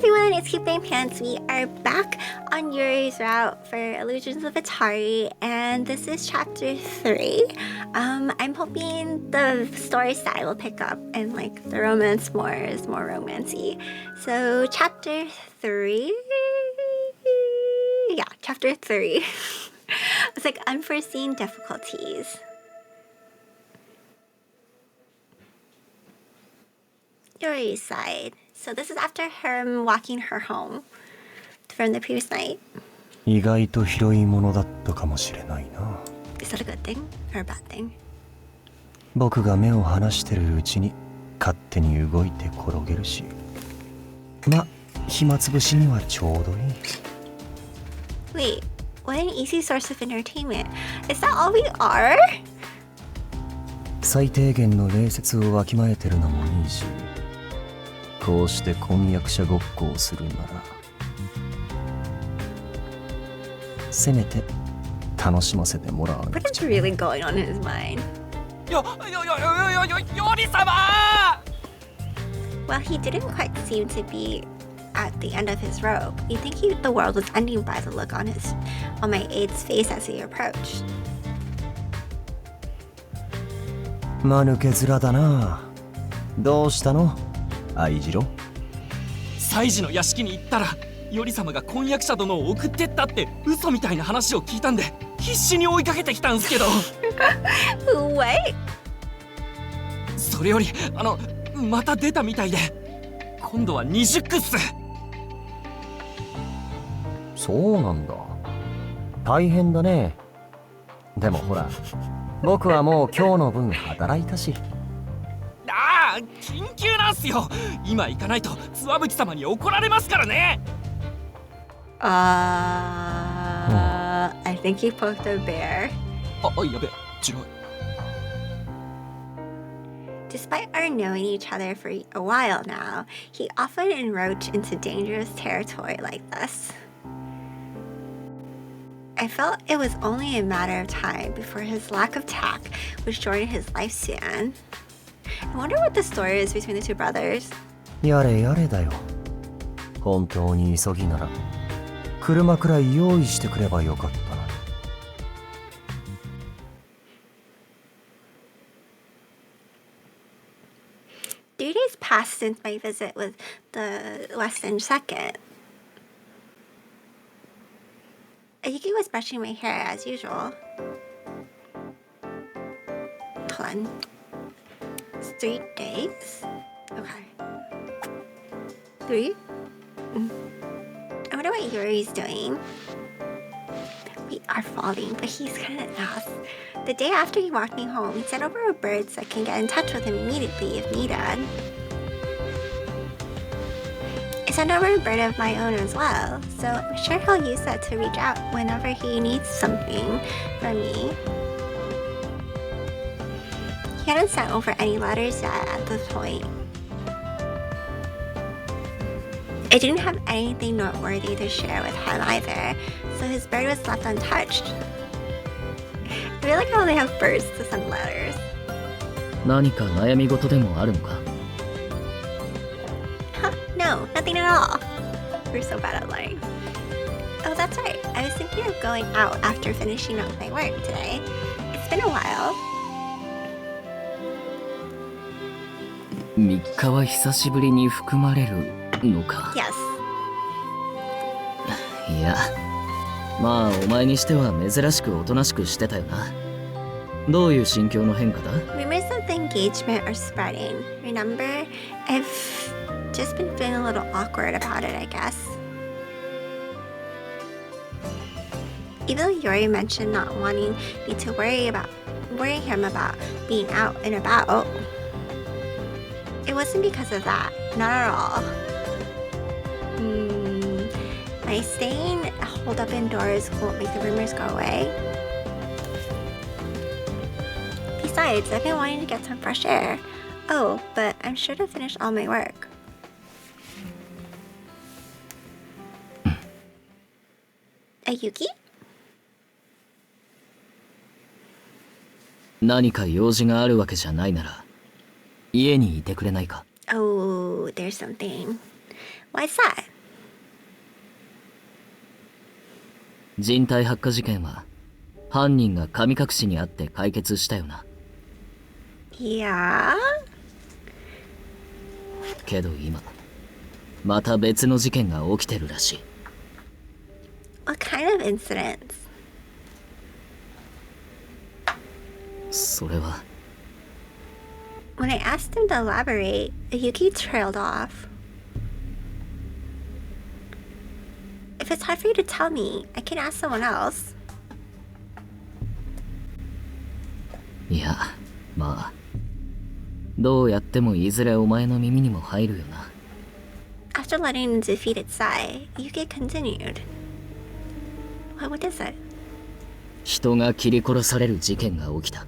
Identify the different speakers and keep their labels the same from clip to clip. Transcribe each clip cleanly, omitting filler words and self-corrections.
Speaker 1: everyone, it's Keeping Pants. We are back on Yori's route for Illusions of Itehari, and this is chapter 3. I'm hoping the story style will pick up and like the romance is more romancy. So chapter 3, yeah, chapter 3. It's like unforeseen difficulties. Yori's side. So this is after her walking her home from the previous night.
Speaker 2: 意外と広いものだったかもしれないな。
Speaker 1: Is that a good thing or a bad thing?
Speaker 2: 僕が目を離してるうちに勝手に動いて転げるし。ま、暇つぶしにはちょうどいい。
Speaker 1: Wait, what an easy source of entertainment. Is that all we are?
Speaker 2: 最低限の礼節をわきまえてるのもいいし。こうして婚約者ごっこをするならせめて楽しませてもらわなくちゃ。
Speaker 1: What is really going on in his mind?
Speaker 3: より様
Speaker 1: Well, he didn't quite seem to be at the end of his rope. You'd think the world was ending by the look on my aide's face as he approached.
Speaker 2: 間抜け面だな。どうしたの愛次郎。
Speaker 3: 祭司の屋敷に行ったらより様が婚約者殿を送ってったって嘘みたいな話を聞いたんで必死に追いかけてきたんすけど
Speaker 1: What?
Speaker 3: それよりまた出たみたいで今度は20区っす。
Speaker 2: そうなんだ。大変だね。でもほら僕はもう今日の分働いたし。
Speaker 3: ああ、緊急なんすよ。今行かないとつわぶき様に怒られますからね。
Speaker 1: I think he poked a bear.
Speaker 3: やべ、違う。
Speaker 1: Despite our knowing each other for a while now, he often encroached into dangerous territory like this. I felt it was only a matter of time before his lack of tact would shorten his lifespan. I wonder what the story is between the two brothers.
Speaker 2: やれやれだよ。本当に急ぎなら車くらい用意してくればよかったな。
Speaker 1: 3 days passed since my visit with the West End second. Ayuki was brushing my hair as usual. Hold on. It's 3 days? Okay. 3? I wonder what Yori's doing. We are falling, but he's kind of ass. The day after he walked me home, he sent over a bird so I can get in touch with him immediately if needed. I sent over a bird of my own as well, so I'm sure he'll use that to reach out whenever he needs something from me. He hadn't sent over any letters yet at this point. I didn't have anything noteworthy to share with him either, so his bird was left untouched. I feel like I only have birds to send letters.
Speaker 4: 何か悩み事でもあるのか?
Speaker 1: Huh, no, nothing at all. We're so bad at lying. Oh, that's right. I was thinking of going out after finishing up my work today. It's been a while.
Speaker 4: 3日は久しぶりに含まれるのか?
Speaker 1: Yes.
Speaker 4: いや、まあお前にしては珍しくおとなしくしてたよな。どういう心境の変化だ?
Speaker 1: Rumors of the engagement are spreading. Remember, I've just been feeling a little awkward about it, I guess. Even though Yori mentioned not wanting me to worry him about being out and about, it wasn't because of that, not at all. My staying holed up indoors won't make the rumors go away. Besides, I've been wanting to get some fresh air. Oh, but I'm sure to finish all my work. Ayuki?
Speaker 4: 何か用事があるわけじゃないなら家にいてくれないか?
Speaker 1: Oh, there's something. Why's that?
Speaker 4: 人体発火事件は犯人が神隠しにあって解決したよな。
Speaker 1: Yeah?
Speaker 4: けど今また別の事件が起きてるらしい。
Speaker 1: What kind of incidents?
Speaker 4: それは
Speaker 1: When I asked him to elaborate, Yuki trailed off. If it's hard for you to tell me, I can ask someone else.
Speaker 4: いや、まあどうやってもいずれお前の耳にも入るよな。
Speaker 1: After letting the defeated sigh, Yuki continued. What is it?
Speaker 4: 人が切り殺される事件が起きた。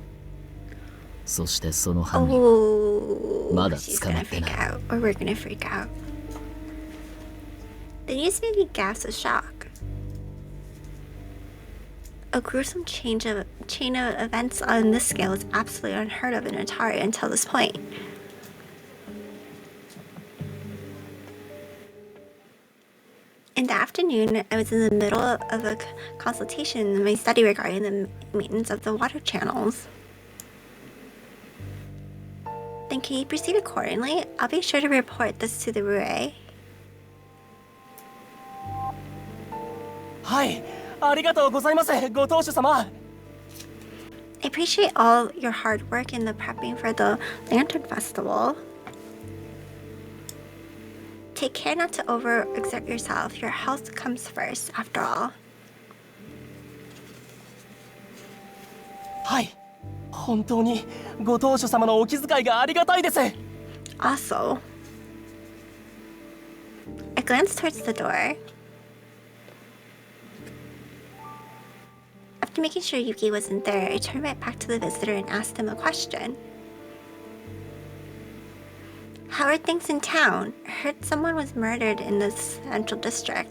Speaker 4: そしてその犯人
Speaker 1: Oh,
Speaker 4: まだ
Speaker 1: she's
Speaker 4: 捕ま
Speaker 1: gonna
Speaker 4: って
Speaker 1: freak
Speaker 4: ない。
Speaker 1: out, or we're gonna freak out. The news made me gasp with shock. A gruesome chain of events on this scale was absolutely unheard of in Atari until this point. In the afternoon, I was in the middle of a consultation in my study regarding the maintenance of the water channels. Then can you proceed accordingly? I'll be sure to report this to the Rue.
Speaker 5: はい、ありがとうございます、ご当主様。
Speaker 1: I appreciate all your hard work in the prepping for the Lantern Festival. Take care not to overexert yourself. Your health comes first, after all.
Speaker 5: はい、本当にご当主様のお気遣いがありがたいです。
Speaker 1: Also, I glanced towards the door. After making sure Yuki wasn't there, I turned right back to the visitor and asked him a question. How are things in town? I heard someone was murdered in the central district.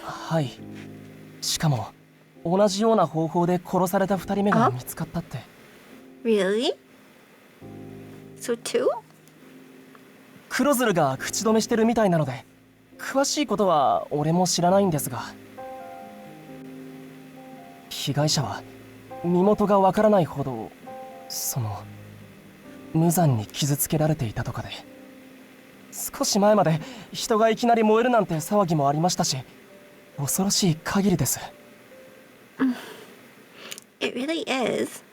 Speaker 5: はい、しかも同じような方法で殺された2人目が見つかったって。
Speaker 1: Really? So two?
Speaker 5: 黒鶴が口止めしてるみたいなので、詳しいことは俺も知らないんですが、被害者は身元がわからないほど無残に傷つけられていたとかで、少し前まで人がいきなり燃えるなんて騒ぎもありましたし、恐ろしい限りです。
Speaker 1: It really is.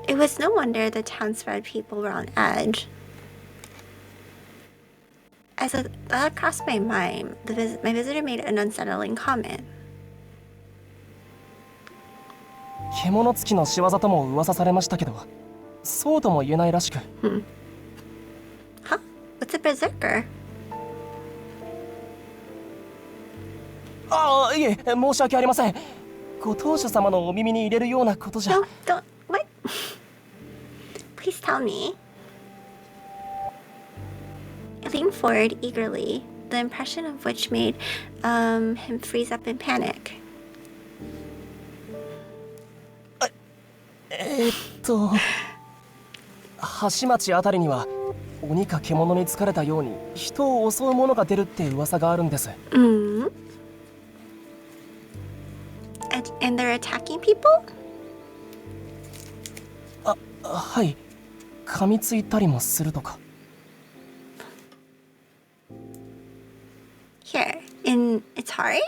Speaker 1: It was no wonder the townspeople people were on edge. As that crossed my mind, my visitor made an unsettling comment.
Speaker 5: 獣つきの仕業とも噂されましたけど、そうとも言えないらしく。
Speaker 1: Huh? What's a berserker?
Speaker 5: ああ、いえ、申し訳ありません。ご当主様のお耳に入れるようなことじゃ。
Speaker 1: No, don't. What? Please tell me. I leaned forward eagerly, the impression of which made him freeze up in panic.
Speaker 5: 橋町あたりには鬼か獣に疲れたように人を襲うものが出るって噂があるんです。
Speaker 1: Mm. And they're attacking people?
Speaker 5: はい、噛みついたりもするとか。
Speaker 1: Here, in Itehari?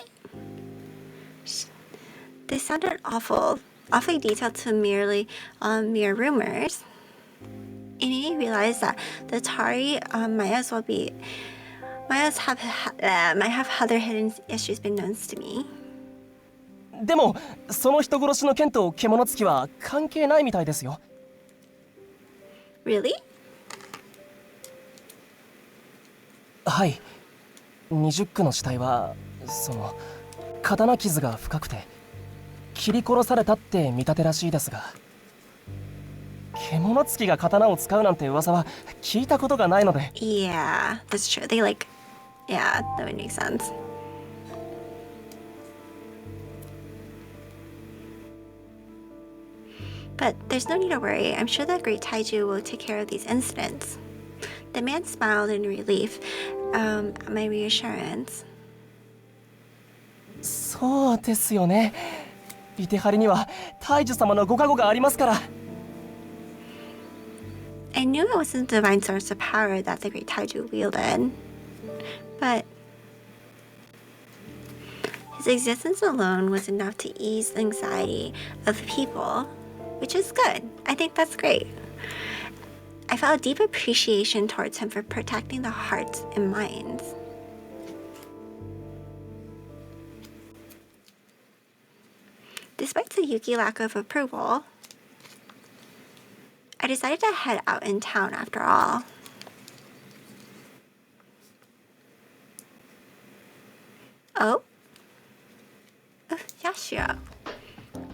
Speaker 1: They sounded awfully detailed to mere rumors. It made me realize that the Itehari might have other hidden issues been known to me.
Speaker 5: でもその人殺しの件と獣つきは関係ないみたいですよ。
Speaker 1: Really?
Speaker 5: はい、20区の死体は刀傷が深くて切り殺されたって見立てらしいですが、獣つきが刀を使うなんて噂は聞いたことがないので。
Speaker 1: Yeah, that's true. Yeah, that would make sense. But there's no need to worry. I'm sure the great Taiju will take care of these incidents. The man smiled in relief at my reassurance.
Speaker 5: そうですよね。イテハリには大樹様のご加護がありますから。
Speaker 1: I knew it wasn't the divine source of power that the great Taiju wielded, but his existence alone was enough to ease the anxiety of the people, which is good. I think that's great. I felt a deep appreciation towards him for protecting the hearts and minds. Despite Tsuyuki's lack of approval, I decided to head out in town after all. Oh, Yashiro.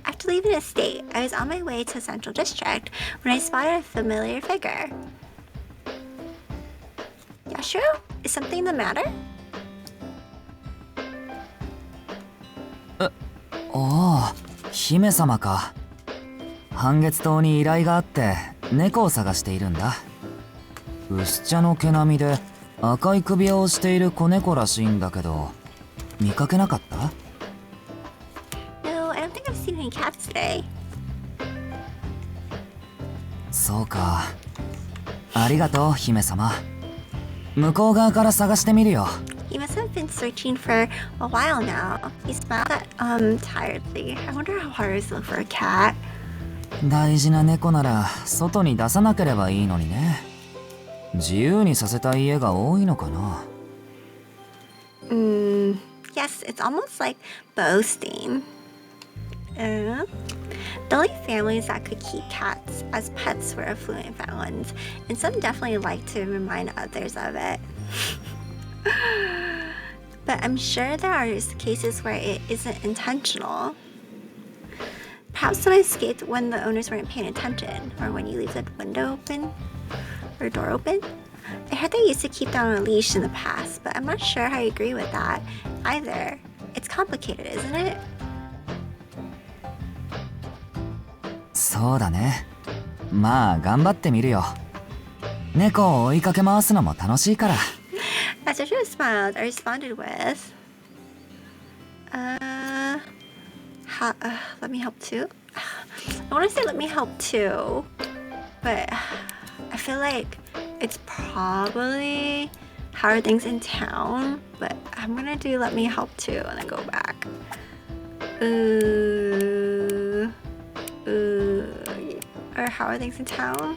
Speaker 1: After leaving his estate, I was on my way to Central District when I spotted a familiar figure. Yashiro, is something the matter?
Speaker 4: ああ、姫様か。半月島に依頼があって猫を探しているんだ。薄茶の毛並みで赤い首輪をしている子猫らしいんだけど、見かけなかった？
Speaker 1: No, I don't think I've seen any cats today.
Speaker 4: そうか。ありがとう、姫様。向こう側から探してみるよ。
Speaker 1: He must have been searching for a while now. He smiled tiredly. I wonder how hard it is to look for a cat.
Speaker 4: 大事な猫なら外に出さなければいいのにね。自由にさせたい家が多いのかな。
Speaker 1: Yes, it's almost like boasting. The only families that could keep cats as pets were affluent ones, and some definitely like to remind others of it. But I'm sure there are cases where it isn't intentional. Perhaps someone escaped when the owners weren't paying attention, or when you leave the window open or door open. I heard they used to keep them on a leash in the past, but I'm not sure I agree with that either. It's complicated, isn't it?
Speaker 4: そうだね。まあ頑張ってみるよ。猫を追いかけ回すのも楽しいから。
Speaker 1: As Yashiro smiled, I responded with, let me help too. I want to say let me help too, but I feel like it's probably how are things in town, but I'm gonna do let me help too and then go back. Or how are things in town?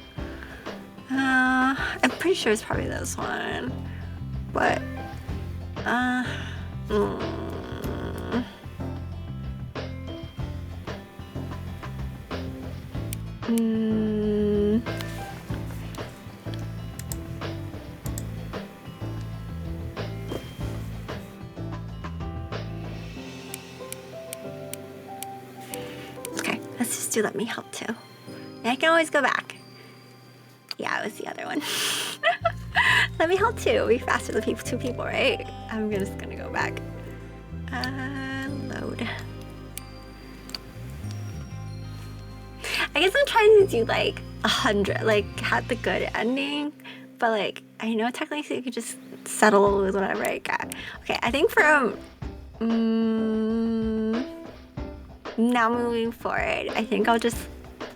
Speaker 1: I'm pretty sure it's probably this one. But, okay, let's just do let me help too. And I can always go back. Yeah, it was the other one. Let me help too. It'll be faster than two people, right? I'm just gonna go back. Load. I guess I'm trying to do like 100, like have the good ending, but like I know technically you could just settle with whatever I got. Okay, I think from now moving forward, I think I'll just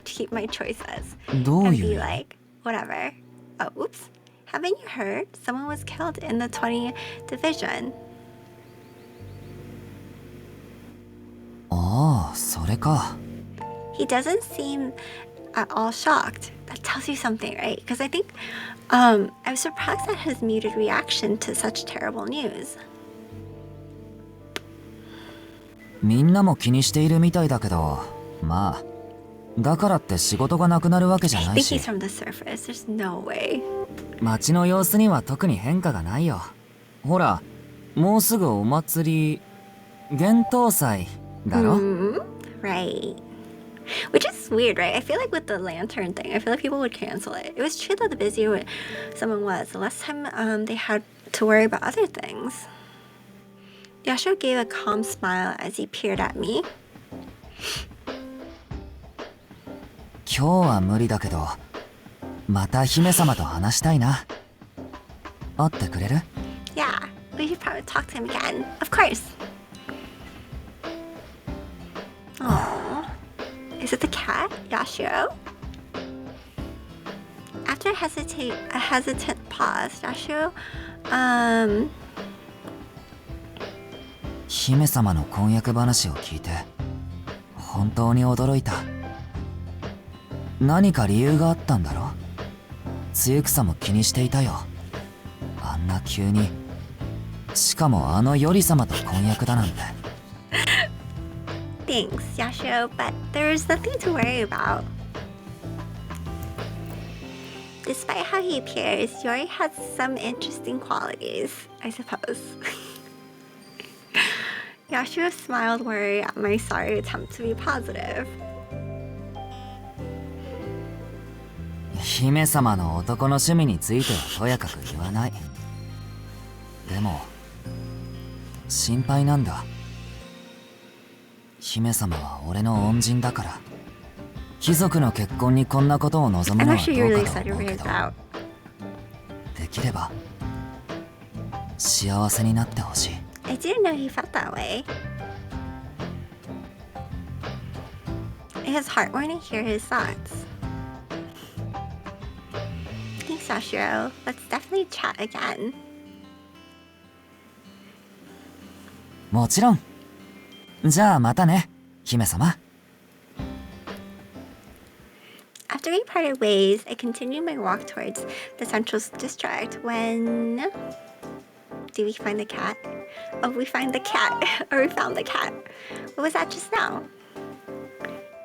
Speaker 1: keep my choices and be like whatever. Oh, oops. Haven't you heard? Someone was killed in the 20th Division.
Speaker 4: ああ、それか。
Speaker 1: He doesn't seem at all shocked. That tells you something, right? Because I think I'm surprised at his muted reaction to such terrible news.
Speaker 4: みんなも気にしているみたいだけど、まあ、だからって仕事がなくなるわけじゃ
Speaker 1: I
Speaker 4: な
Speaker 1: think
Speaker 4: いし。
Speaker 1: he's from the surface. There's no way.
Speaker 4: 街の様子には特に変化がないよ。ほら、もうすぐお祭り、幻冬祭だろ？
Speaker 1: Right. Which is weird, right? I feel like with the lantern thing, I feel like people would cancel it. It was true that the busier someone was, the less time they had to worry about other things. Yashiro gave a calm smile as he peered at me.
Speaker 4: 今日は無理だけど、また姫様と話したいな。会ってくれる？
Speaker 1: Yeah, we should probably talk to him again. Of course. Oh, is it the cat, Yashiro? After a hesitant pause, Yashiro,
Speaker 4: 姫様の婚約話を聞いて本当に驚いた。何か理由があったんだろ？露草も気にしていたよ。あんな急に、しかもあのヨリ様と婚約だなんて。
Speaker 1: Thanks, Yashiro, but there's nothing to worry about. Despite how he appears, Yori has some interesting qualities, I suppose. Yashiro smiled worry at my sorry attempt to be positive.
Speaker 4: 姫様の男の趣味についてはとやかく言わない。でも心配なんだ。姫様は俺の恩人だから、貴族の結婚にこんなことを望む
Speaker 1: I'm
Speaker 4: のは
Speaker 1: actually
Speaker 4: ど
Speaker 1: really
Speaker 4: うかと
Speaker 1: excited
Speaker 4: 思
Speaker 1: for
Speaker 4: うけ
Speaker 1: his
Speaker 4: ど、
Speaker 1: out.
Speaker 4: できれば幸せになってほしい。
Speaker 1: I didn't know he felt that way. It was heartwarming to hear his thoughts. Thanks, Yashiro. Let's definitely chat again.
Speaker 4: もちろん。じゃあまたね、姫様。
Speaker 1: After we parted ways, I continued my walk towards the central district when... Did we find the cat? Oh, we find the cat. Or we found the cat. What was that just now?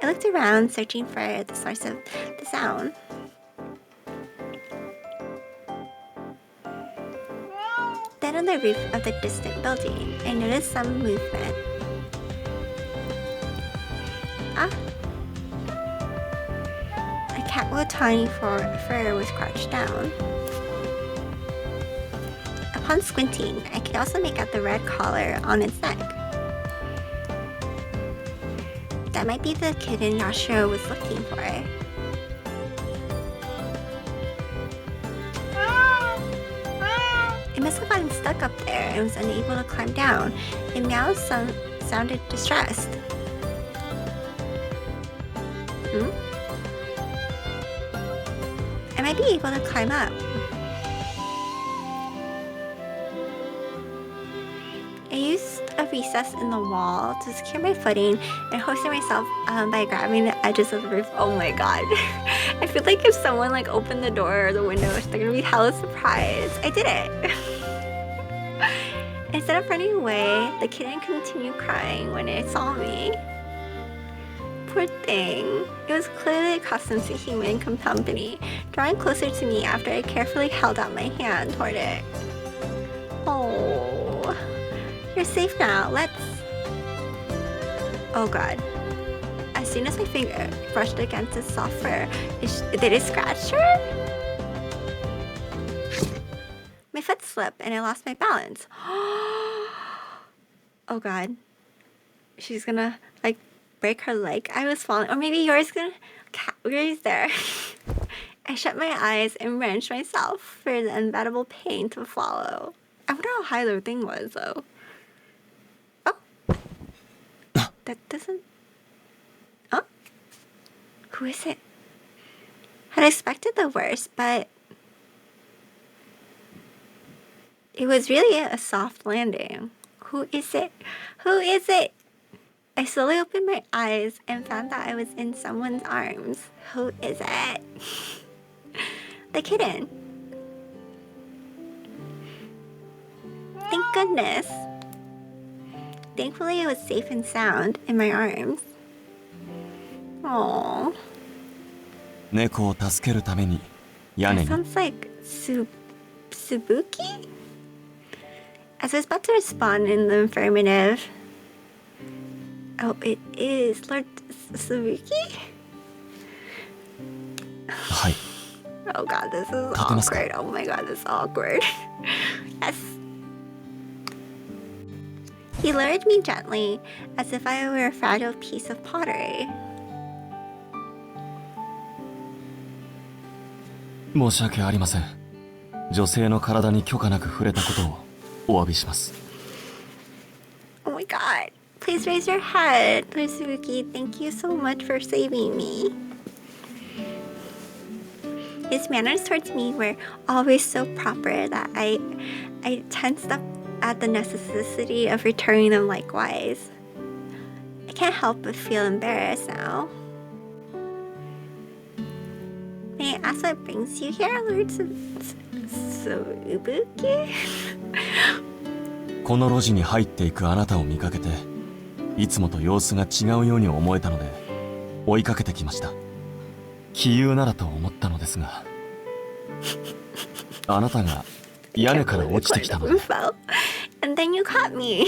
Speaker 1: I looked around, searching for the source of the sound. Then on the roof of the distant building, I noticed some movement. Ah. A cat with tiny fur was crouched down. Upon squinting, I could also make out the red collar on its neck. That might be the kitten Yashiro was looking for. It must have gotten stuck up there and was unable to climb down. It meowed sounded distressed. I might be able to climb up. I used a recess in the wall to secure my footing and hoisted myself by grabbing the edges of the roof. Oh my god. I feel like if someone like opened the door or the window, they're gonna be hella surprised. I did it. Instead of running away, the kitten continued crying when it saw me. Poor thing. It was clearly accustomed to human company, drawing closer to me after I carefully held out my hand toward it. Oh, you're safe now. Let's... Oh god. As soon as my finger brushed against its soft fur, did it scratch her? My foot slipped and I lost my balance. Oh god. She's gonna like break her leg. I was falling. Or maybe Yori's gonna... Yori's there. I shut my eyes and wrenched myself for the unbearable pain to follow. I wonder how high the thing was though. Oh. That doesn't... Oh. Who is it? Had expected the worst, but... It was really a soft landing. Who is it? Who is it? I slowly opened my eyes and found that I was in someone's arms. Who is it? The kitten. Thank goodness. Thankfully, it was safe and sound in my arms. Aww.
Speaker 3: 猫を助けるために屋
Speaker 1: That
Speaker 3: 根に
Speaker 1: sounds like Subuki? As I was about to respond in the affirmative. Oh, it is Lord Subuki?
Speaker 3: はい
Speaker 1: Oh god, this is
Speaker 3: 立てますか？
Speaker 1: awkward. Oh my god, this is awkward. Yes. He lowered me gently, as if I were a fragile piece of pottery.
Speaker 3: 申し訳ありません。女性の体に許可なく触れたことをお詫びします。
Speaker 1: Oh my god. Please raise your head. Suzuki, thank you so much for saving me. His manners towards me were always so proper that I tensed up at the necessity of returning them likewise. I can't help but feel embarrassed now. May I ask what brings you here, Lord Ibuki?
Speaker 3: この路地に入っていくあなたを見かけて、いつもと様子が違うように思えたので追いかけてきました。杞憂ならと思ったのですが、あなたが屋根から落ちてきたので。
Speaker 1: And then you caught me.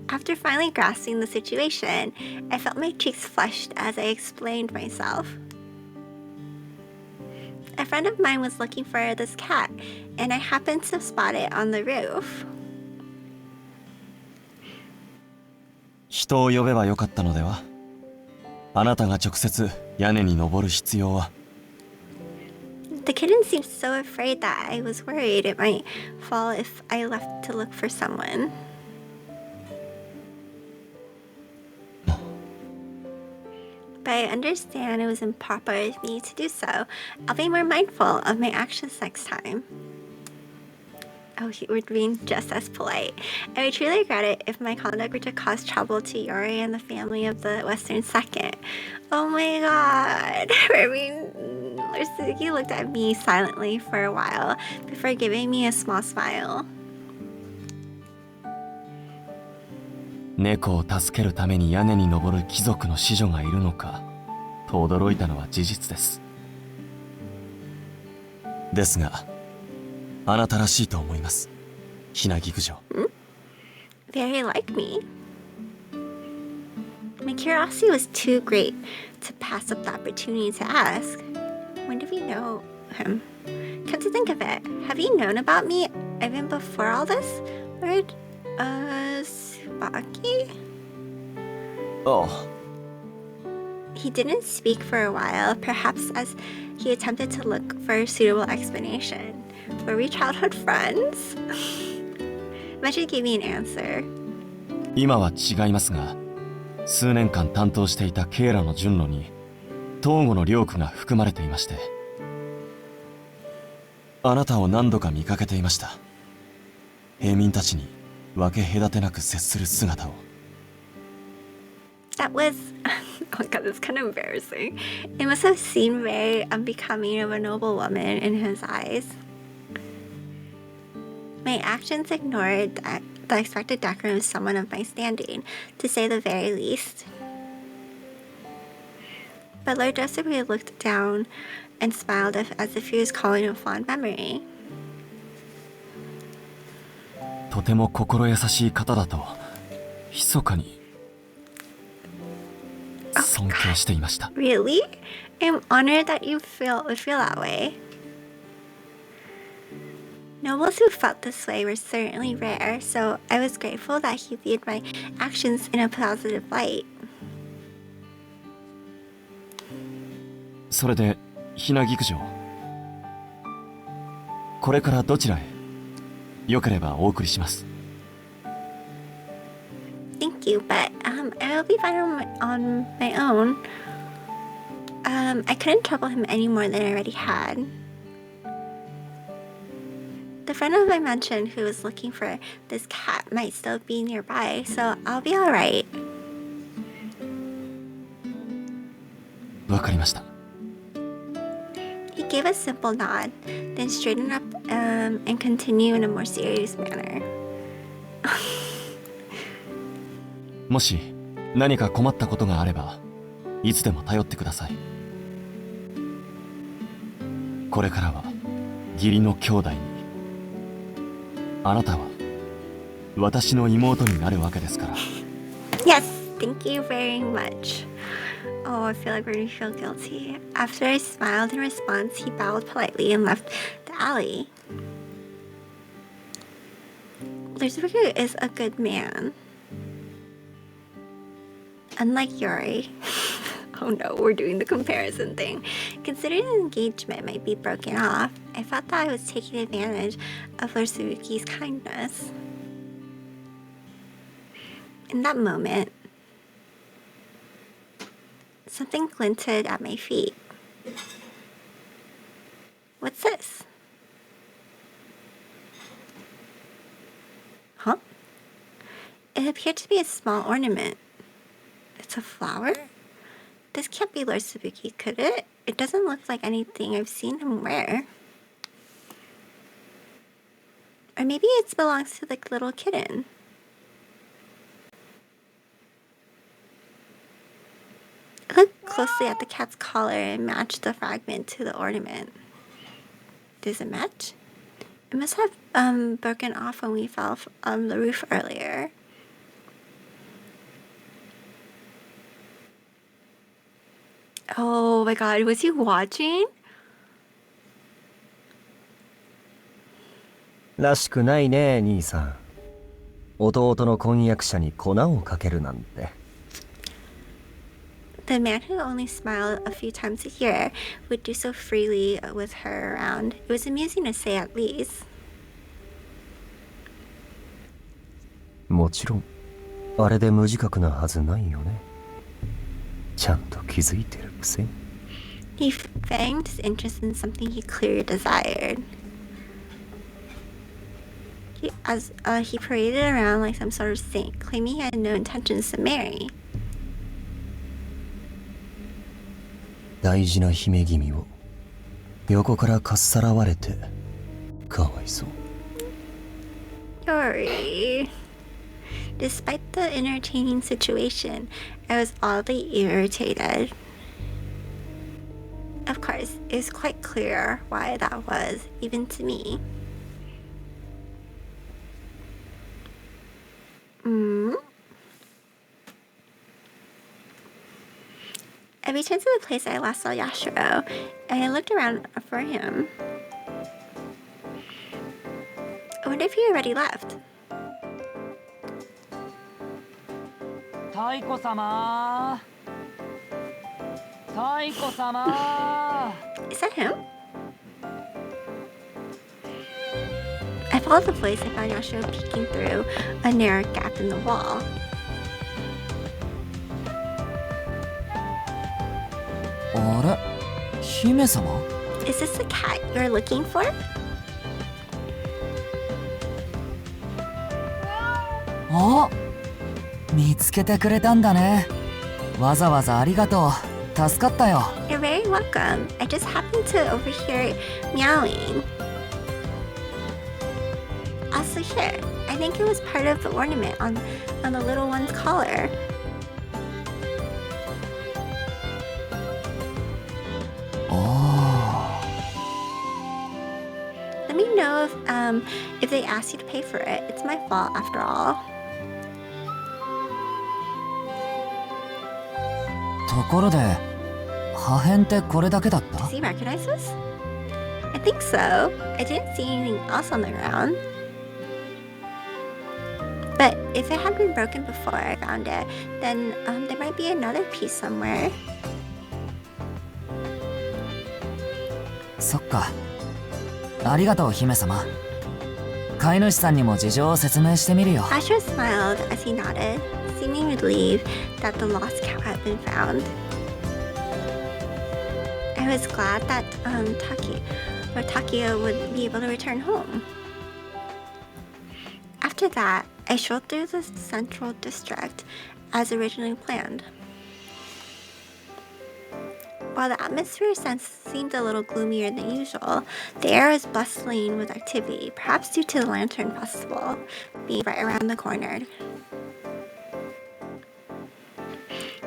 Speaker 1: After finally grasping the situation, I felt my cheeks flushed as I explained myself. A friend of mine was looking for this cat, and I happened to spot it on the roof.
Speaker 3: 人を呼べばよかったのでは。あなたが直接屋根に登る必要は。
Speaker 1: The kitten seemed so afraid that I was worried it might fall if I left to look for someone. But I understand it was improper of me to do so. I'll be more mindful of my actions next time. Oh, he would be just as polite. I would truly regret it if my conduct were to cause trouble to Yori and the family of the Western Second. Oh my god. I mean, Suzuki looked at me silently for a while before giving me a small smile.
Speaker 3: 猫を助けるために屋根に登る貴族の子女がいるのかと驚いたのは事実です。ですが、あなたらしいと思います、Hinagiku城。
Speaker 1: Very like me. My curiosity was too great to pass up the opportunity to ask. When did we know him? Come to think of it, have you known about me even before all this? Lord, Tsubaki?
Speaker 3: ああ。
Speaker 1: He didn't speak for a while, perhaps as he attempted to look for a suitable explanation. Were we childhood friends? Eventually gave me an answer.
Speaker 3: 今は違いますが、数年間担当していたケイラの順路に東郷の領区が含まれていまして、あなたを何度か見かけていました。平民たちに分け隔てなく接する姿を。
Speaker 1: That was... Oh my god, that's kind of embarrassing. It must have seemed very unbecoming of a noble woman in his eyes. My actions ignored the expected decorum of someone of my standing, to say the very least. But Lord Josuke looked down and smiled as if he was calling a fond memory.
Speaker 3: とても心優しい方だと密かに尊敬していました。
Speaker 1: Really? I'm honored that you feel that way. Nobles who felt this way were certainly rare, so I was grateful that he viewed my actions in a positive light.
Speaker 3: それでHinagiku城、これからどちらへ？よければお送りします。
Speaker 1: Thank you, but I'll be fine on my own. I couldn't trouble him any more than I already had. The friend of mine mentioned who was looking for this cat might still be nearby, so I'll be alright.
Speaker 3: わかりました。
Speaker 1: He gave a simple nod, then straightened up and continued in a more serious manner.
Speaker 3: もし何か困ったことがあればいつでも頼ってください。これからは義理の兄弟に、あなたは私の妹になるわけですから。
Speaker 1: Yes, thank you very much. Oh, I feel like we're gonna feel guilty. After I smiled in response, he bowed politely and left the alley. Lizuku is a good man. Unlike Yori. Oh no, we're doing the comparison thing. Considering the engagement might be broken off, I felt that I was taking advantage of Lord Suzuki's kindness. In that moment, something glinted at my feet. What's this? Huh? It appeared to be a small ornament. It's a flower? This can't be Lord Suzuki, could it? It doesn't look like anything I've seen him wear. Or maybe it belongs to the little kitten. I looked closely at the cat's collar and matched the fragment to the ornament. Does it match? It must have broken off when we fell on the roof earlier. Oh my god, was he watching?
Speaker 2: らしくないね、兄さん。弟の婚約者に粉をかけるなんて。
Speaker 1: The man who only smiled a few times a year would do so freely with her around. It was amusing to say at least.
Speaker 2: もちろん、あれで無自覚なはずないよね。ちゃんと気づいてるくせに。
Speaker 1: He feigned his interest in something he clearly desired. He paraded around like some sort of saint, claiming he had no intentions to marry.
Speaker 2: 大事な姫君を横からかっさらわれてかわいそう。
Speaker 1: Yori. Despite the entertaining situation, I was oddly irritated. Of course, it was quite clear why that was, even to me. I returned to the place I last saw Yashiro, and I looked around for him. I wonder if he already left.
Speaker 4: 太子様、太子様。
Speaker 1: Is that him? I followed the voice and found Yashiro peeking through a narrow gap in the wall.
Speaker 4: あれ、姫様？
Speaker 1: Is this the cat you're looking for?
Speaker 4: あ、見つけてくれたんだね。わざわざありがとう。助かったよ。
Speaker 1: You're very welcome. I just happened to overhear meowing. Also here, I think it was part of the ornament on the little one's collar. Let me know if they ask you to pay for it. It's my fault after all.
Speaker 4: ところで、破片ってこれだけだった？
Speaker 1: Does he recognize us? I think so. I didn't see anything else on the ground. But if it had been broken before I found it, then there might be another piece somewhere.
Speaker 4: そっか。ありがとう、姫様。飼い主さんにも事情を説明してみるよ。
Speaker 1: Yashiro smiled as he nodded, seeming relieved that the lost cat had been found. I was glad that Takia would be able to return home. After that, I strolled through the central district as originally planned. While the atmosphere seemed a little gloomier than usual, the air was bustling with activity, perhaps due to the Lantern Festival being right around the corner.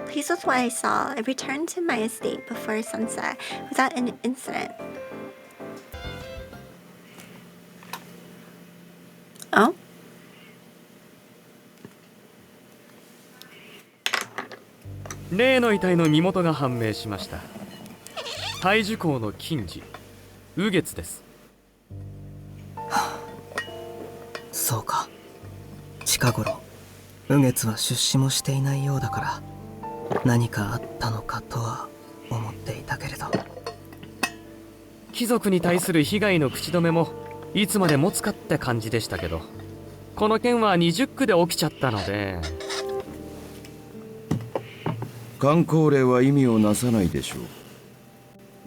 Speaker 1: Pleased with what I saw, I returned to my estate before sunset without an incident. Oh?
Speaker 6: 例の遺体の身元が判明しました。大樹港の金次、雨月です。
Speaker 7: そうか。近頃雨月は出資もしていないようだから何かあったのかとは思っていたけれど。
Speaker 6: 貴族に対する被害の口止めもいつまで持つかって感じでしたけど、この件は20区で起きちゃったので。
Speaker 8: 箝口令は意味をなさないでしょう。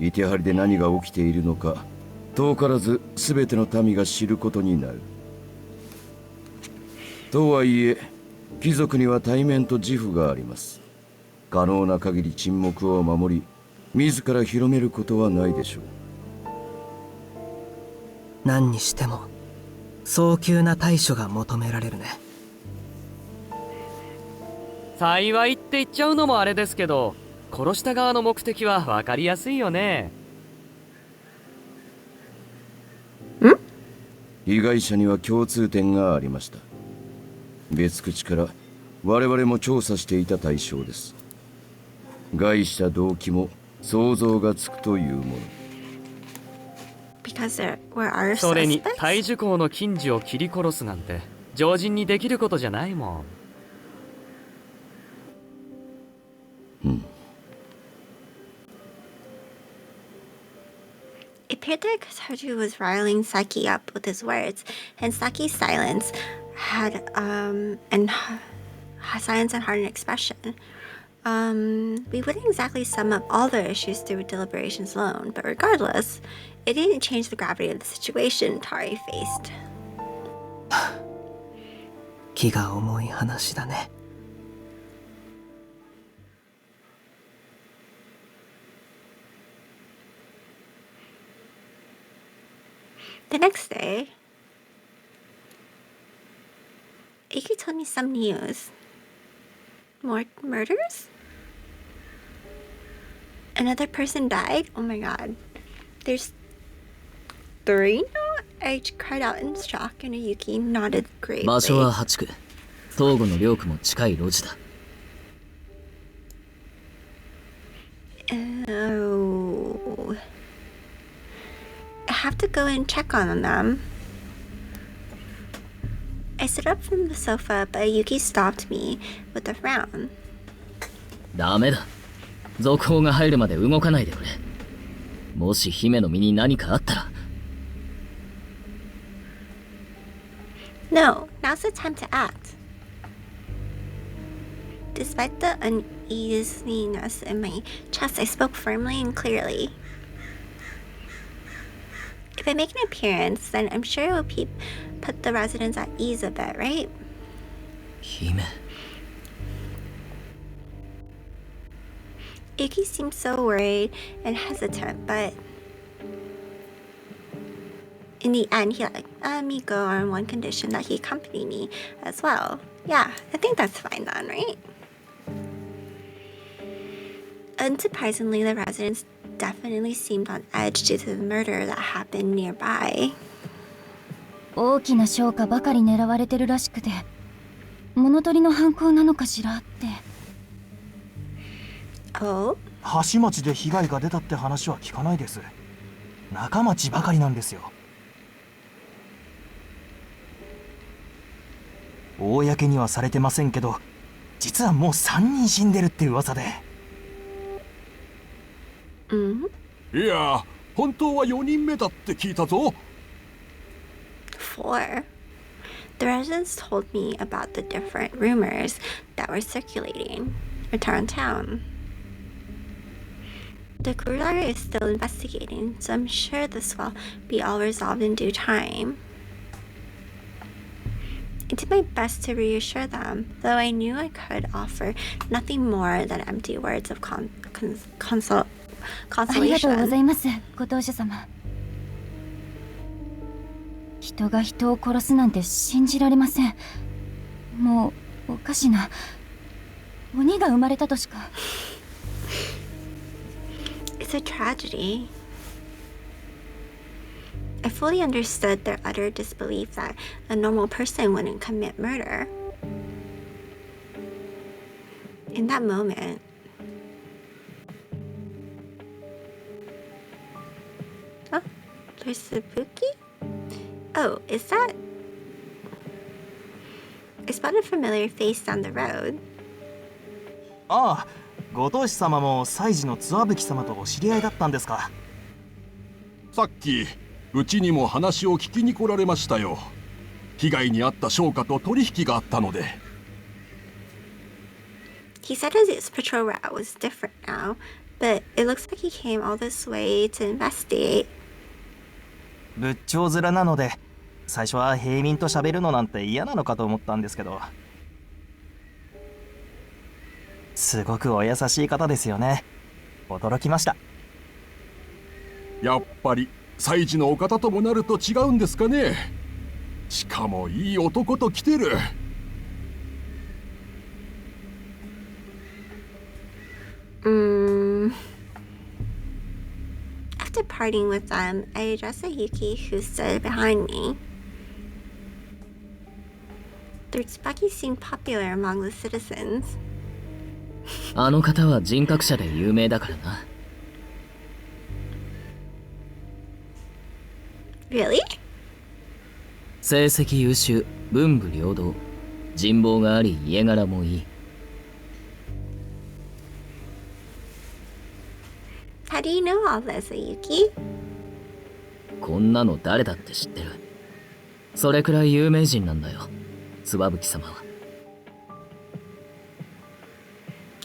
Speaker 8: イテハリで何が起きているのか遠からず全ての民が知ることになる。とはいえ貴族には対面と自負があります。可能な限り沈黙を守り自ら広めることはないでしょう。
Speaker 7: 何にしても早急な対処が求められるね。
Speaker 6: 幸いって言っちゃうのもあれですけど、殺した側の目的は分かりやすいよね。
Speaker 8: 被害者には共通点がありました。別口から我々も調査していた対象です。害した動機も想像がつくというもの。
Speaker 6: それに大樹校の金次を切り殺すなんて常人にできることじゃないもん。
Speaker 1: It appeared that Kotaru was riling Saki up with his words, and Saki's silence had silence and hardened expression. We wouldn't exactly sum up all their issues through deliberations alone, but regardless, it didn't change the gravity of the situation Tari faced.
Speaker 7: 気が重い話だね。
Speaker 1: The next day, Iki told me some news. More murders? Another person died? Oh my god. There's 3 now? I cried out in shock and Yuki nodded gravely.
Speaker 9: 場所は8区。東郷の両区も近い路地だ。
Speaker 1: Oh. I have to go and check on them. I stood up from the sofa, but Yuki stopped me with a frown.
Speaker 9: ダメだ。続報が入るまで動かないでくれ。もし姫の身に何かあったら。
Speaker 1: No, now's the time to act. Despite the uneasiness in my chest, I spoke firmly and clearly. If I make an appearance, then I'm sure it will put the residents at ease a bit, right?
Speaker 9: 姫。
Speaker 1: Yuki seemed so worried and hesitant, but in the end, he let me go on one condition, that he accompany me as well. Yeah, I think that's fine then, right? Unsurprisingly, the residents definitely seemed on edge due to the murder that happened nearby.
Speaker 10: 大きな商家ばかり狙われてるらしくて、物取りの犯行なのかしらって。
Speaker 1: Oh?
Speaker 11: 橋町で被害が出たって話は聞かないです。中町ばかりなんですよ。公にはされてませんけど、実はもう3人死んでるって噂で。
Speaker 12: いや、本当は4人目だって聞いたぞ。
Speaker 1: 4. The residents told me about the different rumors that were circulating around town. The coroner is still investigating, so I'm sure this will be all resolved in due time. I did my best to reassure them, though I knew I could offer nothing more than empty words of consolation.
Speaker 10: ありがとうございます、ご当主様。人が人を殺すなんて信じられません。もうおかしな鬼が生まれたとしか。
Speaker 1: It's a tragedy. I fully understood their utter disbelief that a normal person wouldn't commit murder. In that moment, oh, there's Sabuki? Oh, is that? I spotted a familiar face down the road.
Speaker 11: ああ、ご当主様も祭事のツワブキ様とお知り合いだったんですか？
Speaker 12: さっきうちにも話を聞きに来られましたよ。被害に遭った商家と取引があったので。
Speaker 1: He said his patrol route was different now, but it looks like he came all this way to investigate.
Speaker 11: 仏頂面なので最初は平民と喋るのなんて嫌なのかと思ったんですけど、すごくお優しい方ですよね。驚きました。
Speaker 12: やっぱり祭事のお方ともなると違うんですかね。しかもいい男と来てる。
Speaker 1: After parting with them, I addressed Yuki, who stood behind me. The Utsubaki seemed popular among the citizens.
Speaker 9: あの方は人格者で有名だからな。
Speaker 1: Really?
Speaker 9: 成績優秀、文武両道、人望があり家柄もいい。
Speaker 1: How do you know all this, Yuki?
Speaker 9: こんなの誰だって知ってる。それくらい有名人なんだよ、つばぶき様は。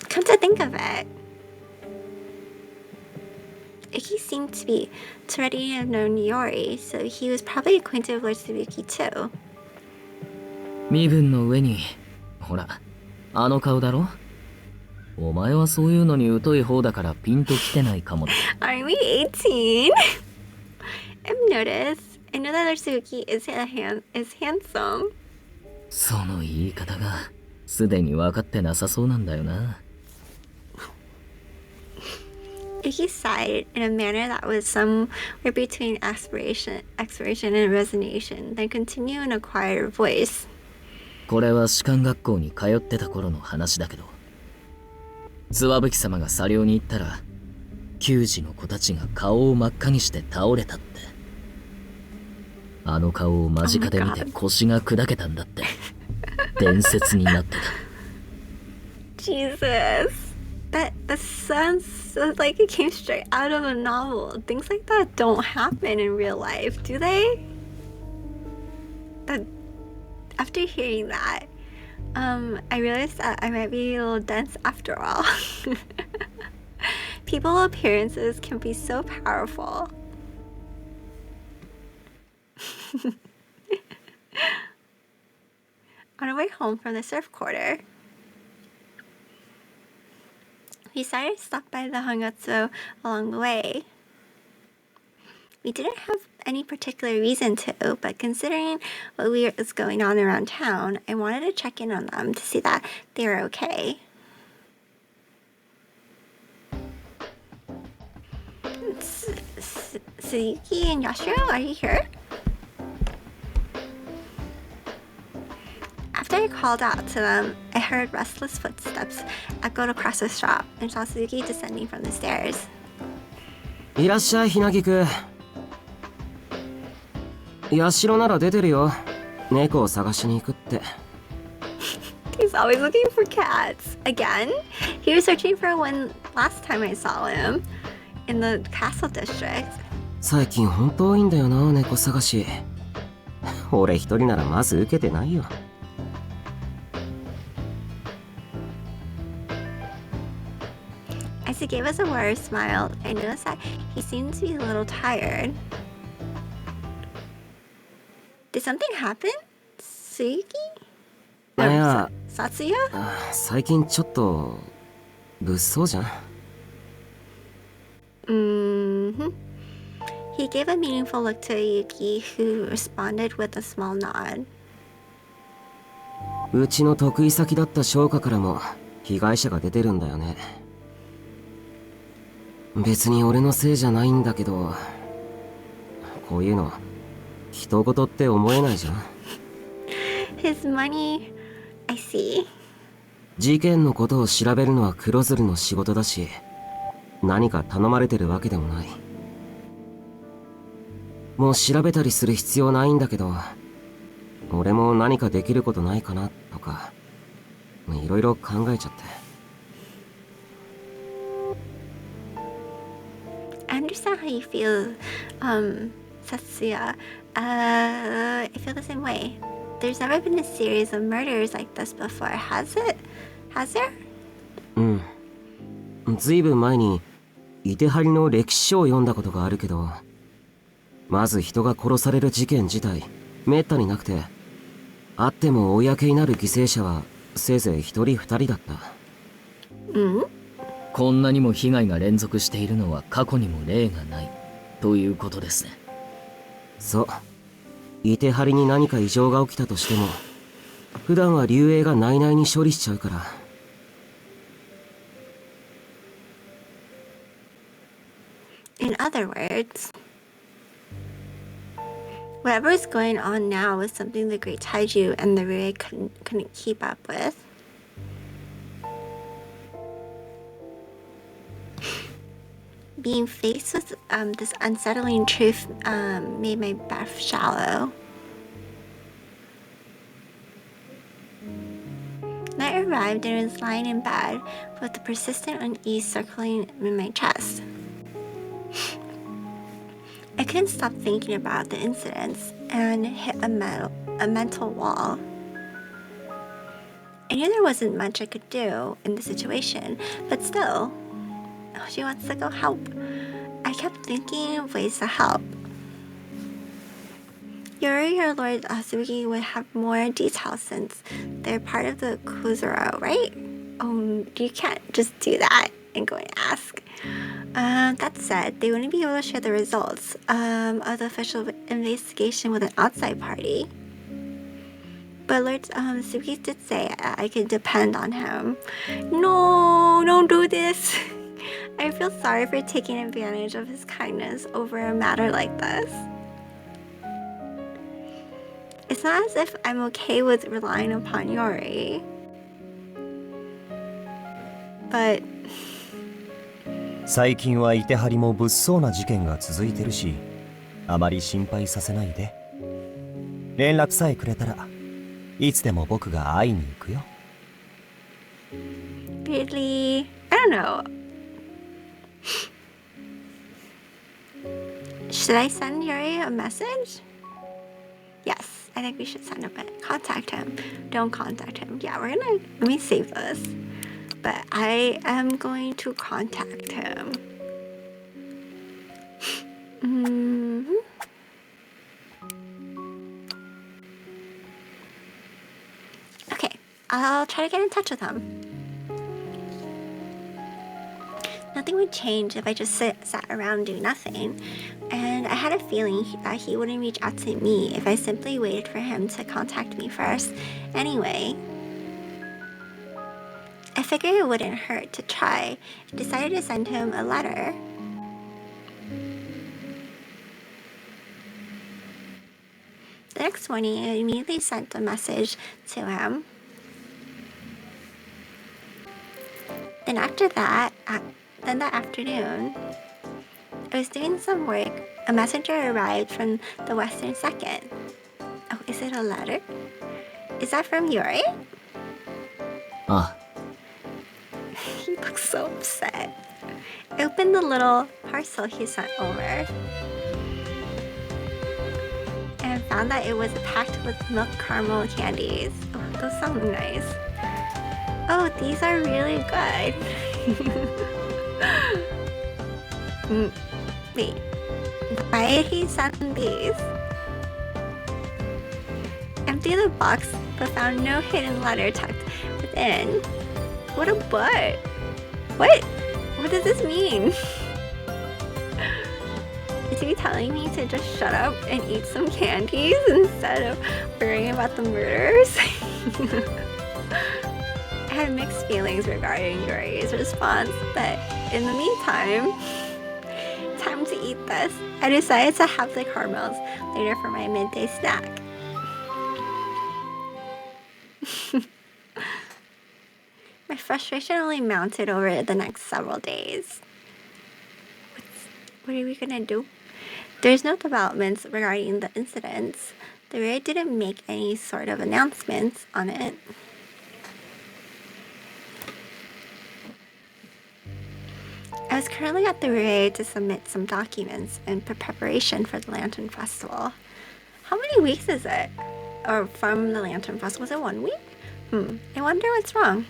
Speaker 1: Come to think of it, Iki seemed to be to already have known Yori, so he was probably acquainted with Lord Tsubuki too.
Speaker 9: 身分の上に、ほら、あの顔だろ。お前はそういうのに疎い方だからピンときてないかも。
Speaker 1: Aren't we 18? I've noticed. I know that Lord Tsubuki is handsome.
Speaker 9: その言い方がすでに分かってなさそうなんだよな。
Speaker 1: Iki sighed in a manner that was somewhere between expiration and resignation, then continued in a quieter voice.
Speaker 9: これは士官学校に通ってた頃の話だけど、つわぶき様が作業に行ったら球児の子たちが顔を真っ赤にして倒れたって。あの顔を間近で見て腰が砕けたんだって伝説になってた。
Speaker 1: Jesus, that sounds like it came straight out of a novel. Things like that don't happen in real life, do they? That after hearing that, I realized that I might be a little dense after all. People's appearances can be so powerful. On our way home from the surf quarter, we decided to stop by the Hangatsu along the way. We didn't have any particular reason to, but considering what was going on around town, I wanted to check in on them to see that they were okay. Suzuki and Yashiro, are you here? After I called out to them, I heard restless footsteps echoed across the shop and saw Suzuki descending from the stairs.
Speaker 5: いらっしゃい、ひなぎく。Yashiroなら出てるよ。猫を探しに行くって。
Speaker 1: He's always looking for cats. Again? He was searching for one last time I saw him in the castle district.
Speaker 5: 最近ほんと多いんだよな、猫探し。俺一人ならまず受けてないよ。
Speaker 1: As he gave us a wary smile, I noticed that he seemed to be a little tired. Did something happen? Suzuki?
Speaker 5: いや、
Speaker 1: Satsuya?
Speaker 5: 最近ちょっと物騒じゃん。
Speaker 1: Mm-hmm. He gave a meaningful look to Yuki, who responded with a small nod.
Speaker 5: うちの得意先だった商家からも被害者が出てるんだよね。別に俺のせいじゃないんだけど、こういうの人事って思えないじゃん。
Speaker 1: His money, I see.
Speaker 5: 事件のことを調べるのは黒鶴の仕事だし、何か頼まれてるわけでもない。もう調べたりする必要ないんだけど、俺も何かできることないかなとか、いろいろ考えちゃって。
Speaker 1: understand how you feel, Satsuya. I feel the same way. There's never been a series of murders like this before, has it? Has there?
Speaker 13: ずいぶん前にイテハリの歴史書を読んだことがあるけど、まず人が殺される事件自体めったになくて、あっても公になる犠牲者はせいぜい1人2人だった。
Speaker 9: こんなにも被害が連続しているのは過去にも例がないということですね。
Speaker 13: そう。イテハリに何か異常が起きたとしても、普段は竜英が内々に処理しちゃうから。
Speaker 1: In other words, whatever is going on now is something the Great Taiju and the Ryue couldn't keep up with. Being faced with this unsettling truth made my breath shallow. Night arrived and I was lying in bed with the persistent unease circling in my chest. I couldn't stop thinking about the incidents and hit a mental wall. I knew there wasn't much I could do in the situation, but still, she wants to go help. I kept thinking of ways to help. Yori or Lord Azuki would have more details since they're part of the Kuzuro, right? You can't just do that and go and ask. That said, they wouldn't be able to share the results of the official investigation with an outside party. But Lord Suki did say I could depend on him. No, don't do this. I feel sorry for taking advantage of his kindness over a matter like this. It's not as if I'm okay with relying upon Yori. But
Speaker 2: 最近はイテハリも物騒な事件が続いてるし、あまり心配させないで。連絡さえくれたらいつでも僕が会いに行くよ。
Speaker 1: Really? I don't know. Should I send Yori a message? Yes, I think we should send him a contact him. Don't contact him. Yeah, let me save this. But I am going to contact him. Okay, I'll try to get in touch with him. Nothing would change if I just sat around doing nothing. And I had a feeling that he wouldn't reach out to me if I simply waited for him to contact me first. Anyway, I figured it wouldn't hurt to try. I decided to send him a letter. The next morning, I immediately sent a message to him. Then after that, then that afternoon, I was doing some work. A messenger arrived from the Western Second. Oh, is it a letter? Is that from Yori? He looks so upset. I opened the little parcel he sent over and found that it was packed with milk caramel candies. Oh, those sound nice. Oh, these are really good. Wait, why did he send these? Emptied the box, but found no hidden letter tucked within. What a butt! What? What does this mean? Is he telling me to just shut up and eat some candies instead of worrying about the murders? I had mixed feelings regarding Yori's response, but in the meantime, time to eat this. I decided to have the caramels later for my midday snack. My frustration only mounted over the next several days. What are we gonna do? There's no developments regarding the incidents. The Ryue didn't make any sort of announcements on it. I I was currently at the Rie to submit some documents in preparation for the Lantern Festival. How many weeks is it? Or from the Lantern Festival? Was it 1 week? I wonder what's wrong.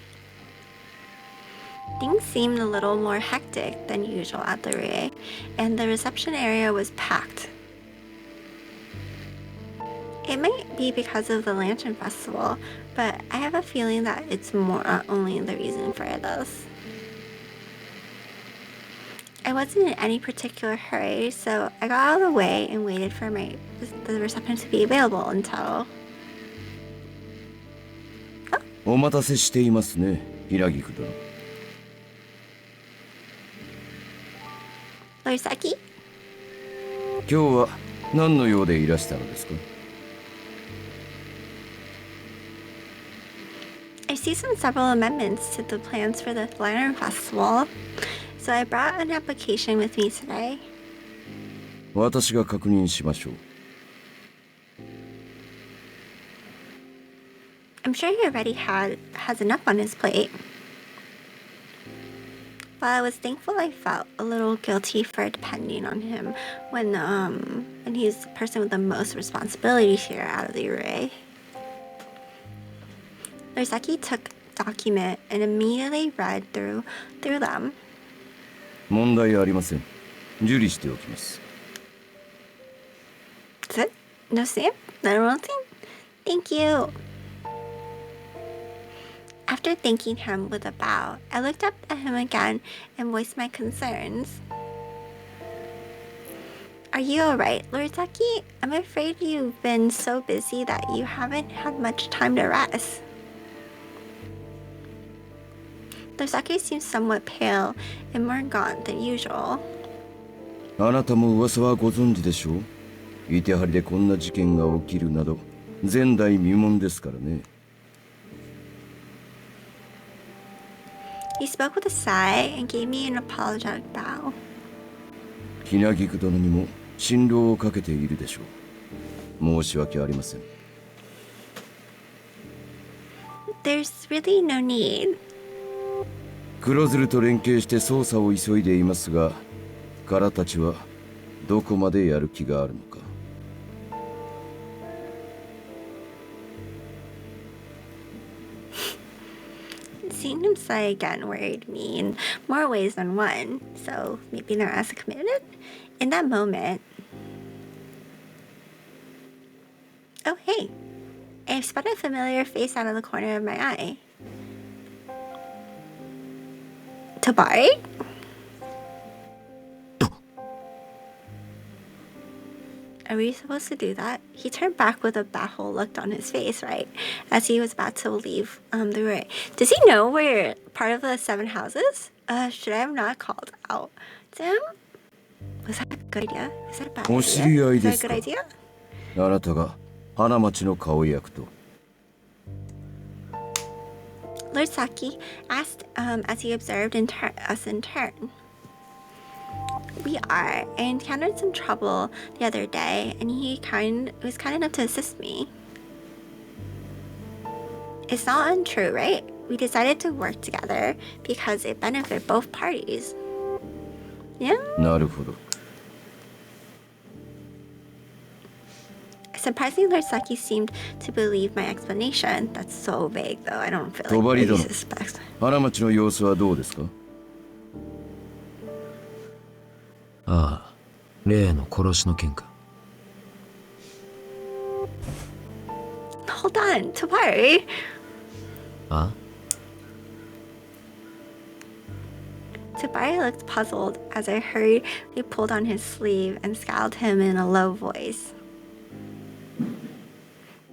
Speaker 1: Things seemed a little more hectic than usual at the Rie, and the reception area was packed. It might be because of the Lantern Festival, but I have a feeling that it's more only the reason for this. I wasn't in any particular hurry, so I got out of the way and waited for the reception to be available until...
Speaker 8: お待たせしていますね、Hinagiku殿。
Speaker 1: Lorisaki?
Speaker 8: 今日は何の用でいらしたのですか？
Speaker 1: I see several amendments to the plans for the Lantern Festival, so I brought an application with me today.
Speaker 8: 私が確認しましょう。
Speaker 1: I'm sure he already has enough on his plate. While I was thankful, I felt a little guilty for depending on him when he's the person with the most responsibilities here out of the array. Lorisaki took the document and immediately read through them.
Speaker 8: 問題ありません。受理しておきます。
Speaker 1: That's it? No stamp? No nothing? Thank you. After thanking him with a bow, I looked up at him again and voiced my concerns. Are you alright, Lorisaki? I'm afraid you've been so busy that you haven't had much time to rest. Lorisaki seemed somewhat pale and more gaunt than usual.
Speaker 8: あなたも噂はご存知でしょう。イテハリでこんな事件が起きるなど前代未聞ですからね。
Speaker 1: He spoke with a sigh and gave me an apologetic bow.
Speaker 8: ひなぎく殿にも心労をかけているでしょう。申し訳ありません。
Speaker 1: There's really no need.
Speaker 8: 黒鶴と連携して捜査を急いでいますが、彼たちはどこまでやる気があるのか。
Speaker 1: Seeing him sigh again worried me in more ways than one, so maybe they're as committed? In that moment... Oh, hey! I spotted a familiar face out of the corner of my eye. Tabari? Are we supposed to do that? He turned back with a baffled look on his face, right? As he was about to leave the room. Does he know we're part of the 7 houses? Should I have not called out to him? Was that a good idea? Was that a bad idea?
Speaker 8: お知り合い
Speaker 1: Was
Speaker 8: で
Speaker 1: that
Speaker 8: す
Speaker 1: a
Speaker 8: か？
Speaker 1: good idea?
Speaker 8: あなたが花町の顔役と。
Speaker 1: Lord Saki asked as he observed us in turn. We are. I encountered some trouble the other day, and he was kind enough to assist me. It's not untrue, right? We decided to work together because it benefit both parties. Yeah?
Speaker 8: なるほど。
Speaker 1: Surprisingly, Lord Saki seemed to believe my explanation. That's so vague, though. I don't feel
Speaker 8: 帳
Speaker 1: like he
Speaker 8: 殿、
Speaker 1: suspects.
Speaker 8: 花町の様子はどうですか？
Speaker 13: ああ、例の殺しの件か。
Speaker 1: Hold on, Tabari.
Speaker 13: あ？
Speaker 1: Tabari looked puzzled as I hurriedly pulled on his sleeve and scowled him in a low voice.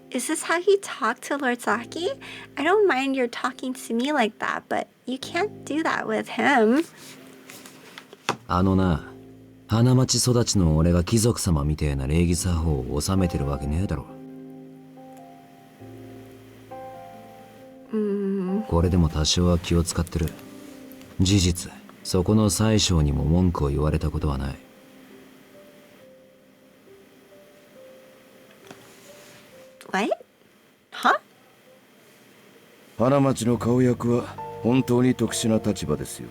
Speaker 1: Is this how you talk to Lord Saki? I don't mind your talking to me like that, but you can't do that with him.
Speaker 13: あのな、花町育ちの俺が貴族様みてえな礼儀作法を収めてるわけねえだろ。これでも多少は気を使ってる。事実、そこの宰相にも文句を言われたことはない。
Speaker 1: What? Huh?
Speaker 8: 花町の顔役は本当に特殊な立場ですよ。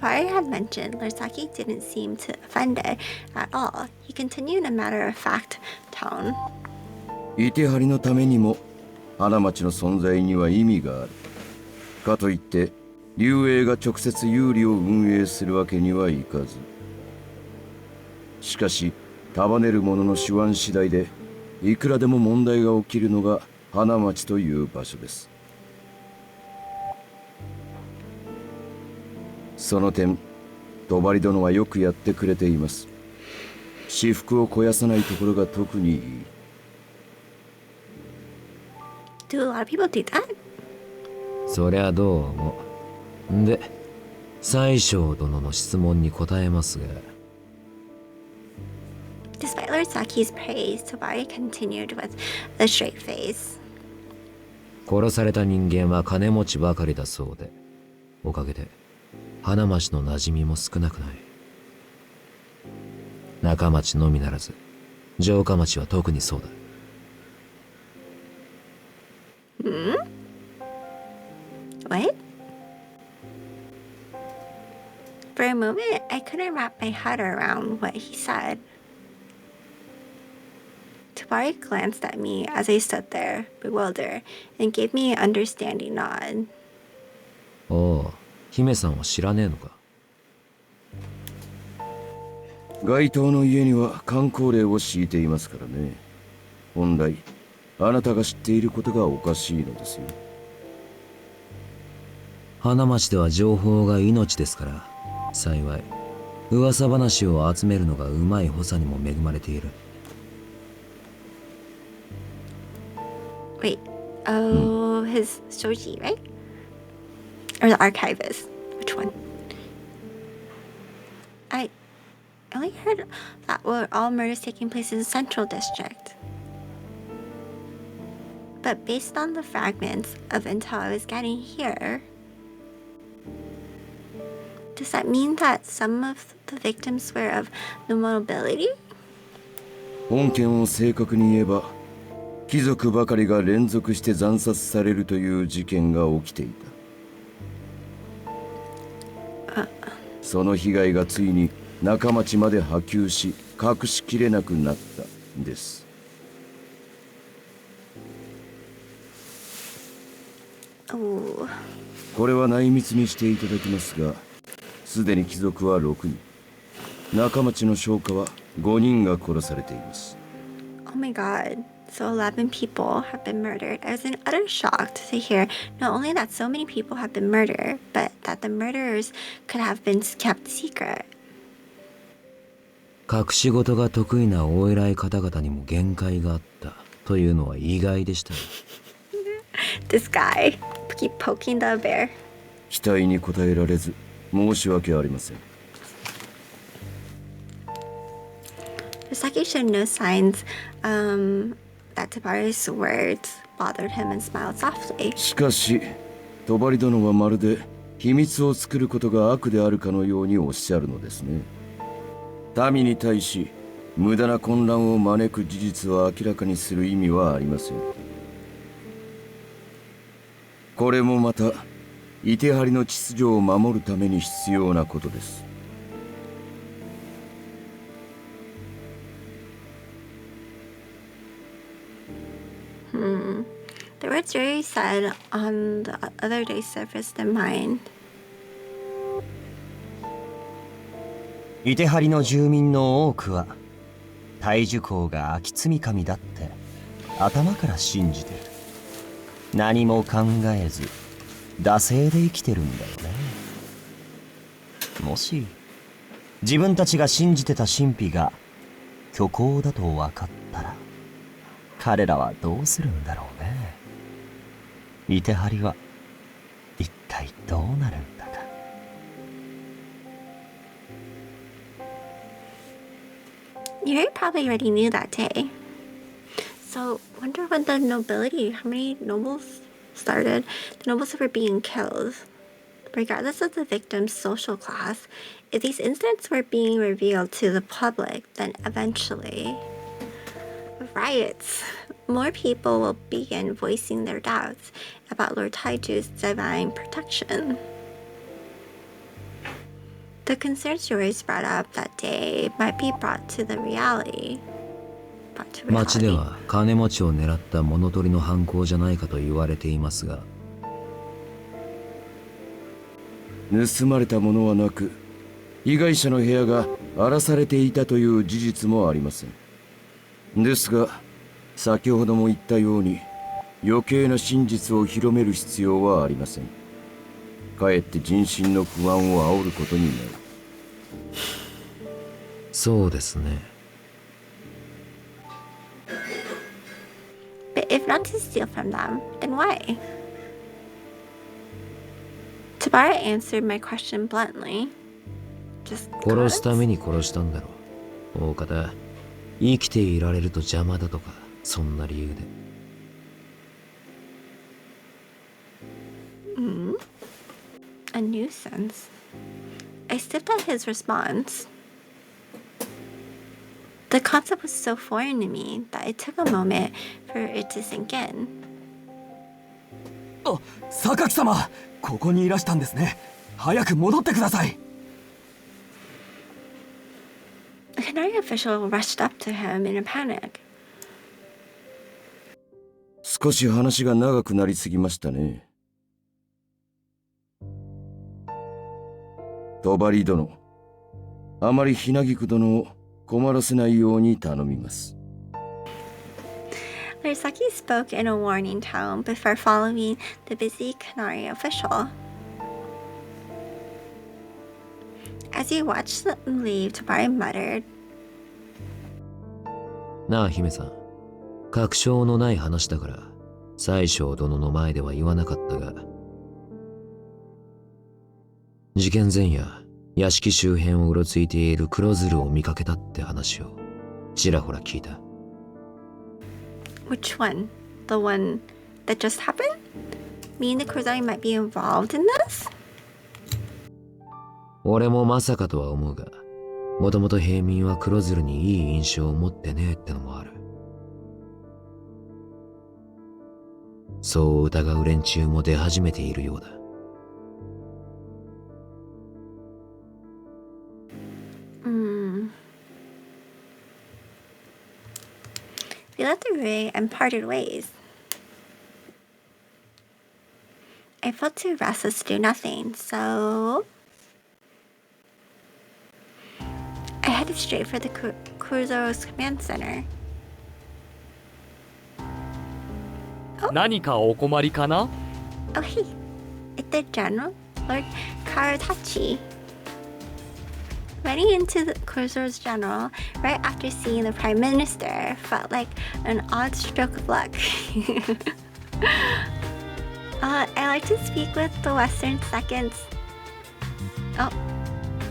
Speaker 1: Tabari had mentioned, Lord Saki didn't seem to offended at all. He continued in a matter-of-fact tone.
Speaker 8: いてはりのためにも花町の存在には意味がある。かといって竜英が直接有利を運営するわけにはいかず。しかし束ねる者の手腕次第でいくらでも問題が起きるのが花町という場所です。その点帳殿はよくやってくれています。私腹を肥やさないところが特にいい。
Speaker 1: Do a lot of people do that?
Speaker 9: そりゃどうも。で、宰相殿の質問に答えますが。
Speaker 1: Despite Lord Saki's praise, Tabari continued with a straight face.
Speaker 9: 殺された人間は金持ちばかりだそうで、おかげで花町の馴染みも少なくない。中町のみならず、城下町は特にそうだ。
Speaker 1: What? For a moment, I couldn't wrap my head around what he said. Tabari glanced at me as I stood there, bewildered, and gave me an understanding nod.
Speaker 9: おう、姫さんは知らねえのか。
Speaker 8: 街頭の家には箝口令を敷いていますからね。本来あなたが知っていることがおかしいのですよ。
Speaker 9: 花町では情報が命ですから、幸い噂話を集めるのがうまい補佐にも恵まれている。
Speaker 1: Wait, oh, his shoji, right? Or the archivist? Which one? I only heard that were all murders taking place in the Central District. But based on the fragments of intel I was getting here, does that mean that some of the victims were of no nobility?
Speaker 8: 本件を正確に言えば、貴族ばかりが連続して惨殺されるという事件が起きていた。その被害がついに中町まで波及し、隠しきれなくなったんです。これは内密にしていただきますが、すでに貴族は6人、中町の商家は5人が殺されています。
Speaker 1: Oh my god. So 11 people have been murdered. I was in utter shock to hear not only that so many people have been murdered, but that the murderers could have been kept secret.
Speaker 9: 隠し事が得意なお偉い方々にも限界があったというのは意外でした。
Speaker 1: This guy keep poking the bear.
Speaker 8: 期待に応えられず申し訳ありません。
Speaker 1: Saki showed no signs that Tabari's words bothered him and smiled softly.
Speaker 8: しかし、帳殿はまるで秘密を作ることが悪であるかのようにおっしゃるのですね。民に対し無駄な混乱を招く事実を明らかにする意味はありません。これもまたいてはりの秩序を守るために必要なことです。
Speaker 1: The words Yori said on the other day surfaced in mind.
Speaker 2: いてはりの住民の多くは大樹公が秋積神だって頭から信じてる。何も考えず惰性で生きてるんだよね。もし自分たちが信じてた神秘が虚構だと分かったら彼らはどうするんだろうね。いてはりは一体どうなるんだか。
Speaker 1: Yuri probably already knew that day. So, wonder when the nobility, how many nobles started? The nobles were being killed. Regardless of the victim's social class, if these incidents were being revealed to the public, then eventually, riots. More people will begin voicing their doubts about Lord Taiju's divine protection. The concerns Yori's brought up that day might be brought to the reality.
Speaker 14: 町では金持ちを狙った物取りの犯行じゃないかと言われていますが、
Speaker 8: 盗まれたものはなく、被害者の部屋が荒らされていたという事実もありません。ですが、先ほども言ったように余計な真実を広める必要はありません。かえって人心の不安を煽ることになる。
Speaker 14: そうですね。
Speaker 1: But if not to steal from them, then why? Tabara answered my question bluntly. Just
Speaker 14: 殺すために殺したんだろう。大方、生きていられると邪魔だとか、そんな理由で。
Speaker 1: A nuisance. I sniffed at his response. The concept was so foreign to me that it took a moment for it to sink in.
Speaker 5: あ、榊様、ここにいらしたんですね。早く戻ってください。
Speaker 1: A Hinagiku official rushed up to him in a panic.
Speaker 8: 少し話が長くなりすぎましたね。帳殿、あまりHinagiku殿を困らせないように頼みます。
Speaker 1: Murasaki spoke in a warning tone before following the busy Canary official. As he watched them leave, Tabari muttered,
Speaker 14: なあ姫さん、確証のない話だから宰相殿の前では言わなかったが、事件前夜屋敷周辺をうろついている黒鶴を見かけたって話をちらほら聞いた。
Speaker 1: Which one? The one that just happened? Me and the Kurzai might be involved in this?
Speaker 14: 俺もまさかとは思うが、もともと平民は黒鶴にいい印象を持ってねえってのもある。そう疑う連中も出始めているようだ。
Speaker 1: We left the room and parted ways. I felt too restless to do nothing, so I headed straight for the Kuro's command center.
Speaker 6: 何かお困りかな？
Speaker 1: Oh hey, it's the General, Lord Karatachi. Running into the Kuro's general right after seeing the Prime Minister felt like an odd stroke of luck. I like to speak with the Western seconds. Oh.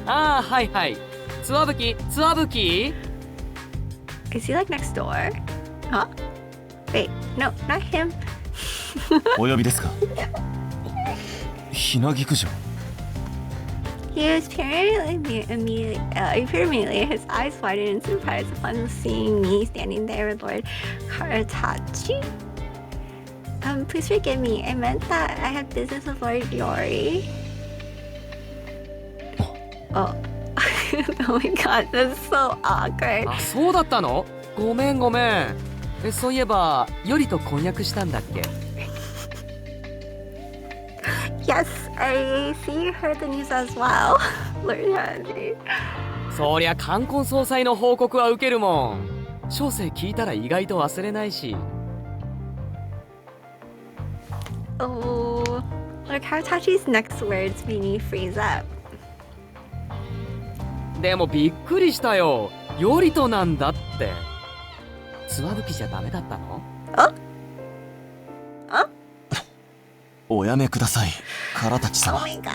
Speaker 6: ああ、はいはい。つわぶき、つわぶき。
Speaker 1: Is he like next door? Huh? Wait, no, not him.
Speaker 3: お呼びですか？Hinagikuじゃ。
Speaker 1: He was apparently immediately, his eyes widened in surprise upon seeing me standing there with Lord Karatachi. Please forgive me. I meant that I have business with Lord Yori. Oh. Oh my god, that's so awkward.
Speaker 6: あ、そうだったの？ごめんごめん。そういえば、よりと婚約したんだっけ？
Speaker 1: Yes, I see you heard the news as well, Lord Henry.
Speaker 6: そりゃ冠婚葬祭の報告は受けるもん。小生聞いたら意外と忘れないし。
Speaker 1: Oh, Lord Karatachi's next words made me freeze up.
Speaker 6: でもびっくりしたよ。よりとなんだって。つわぶきじゃダメだったの？
Speaker 3: おやめください、唐立様。
Speaker 1: Oh my god,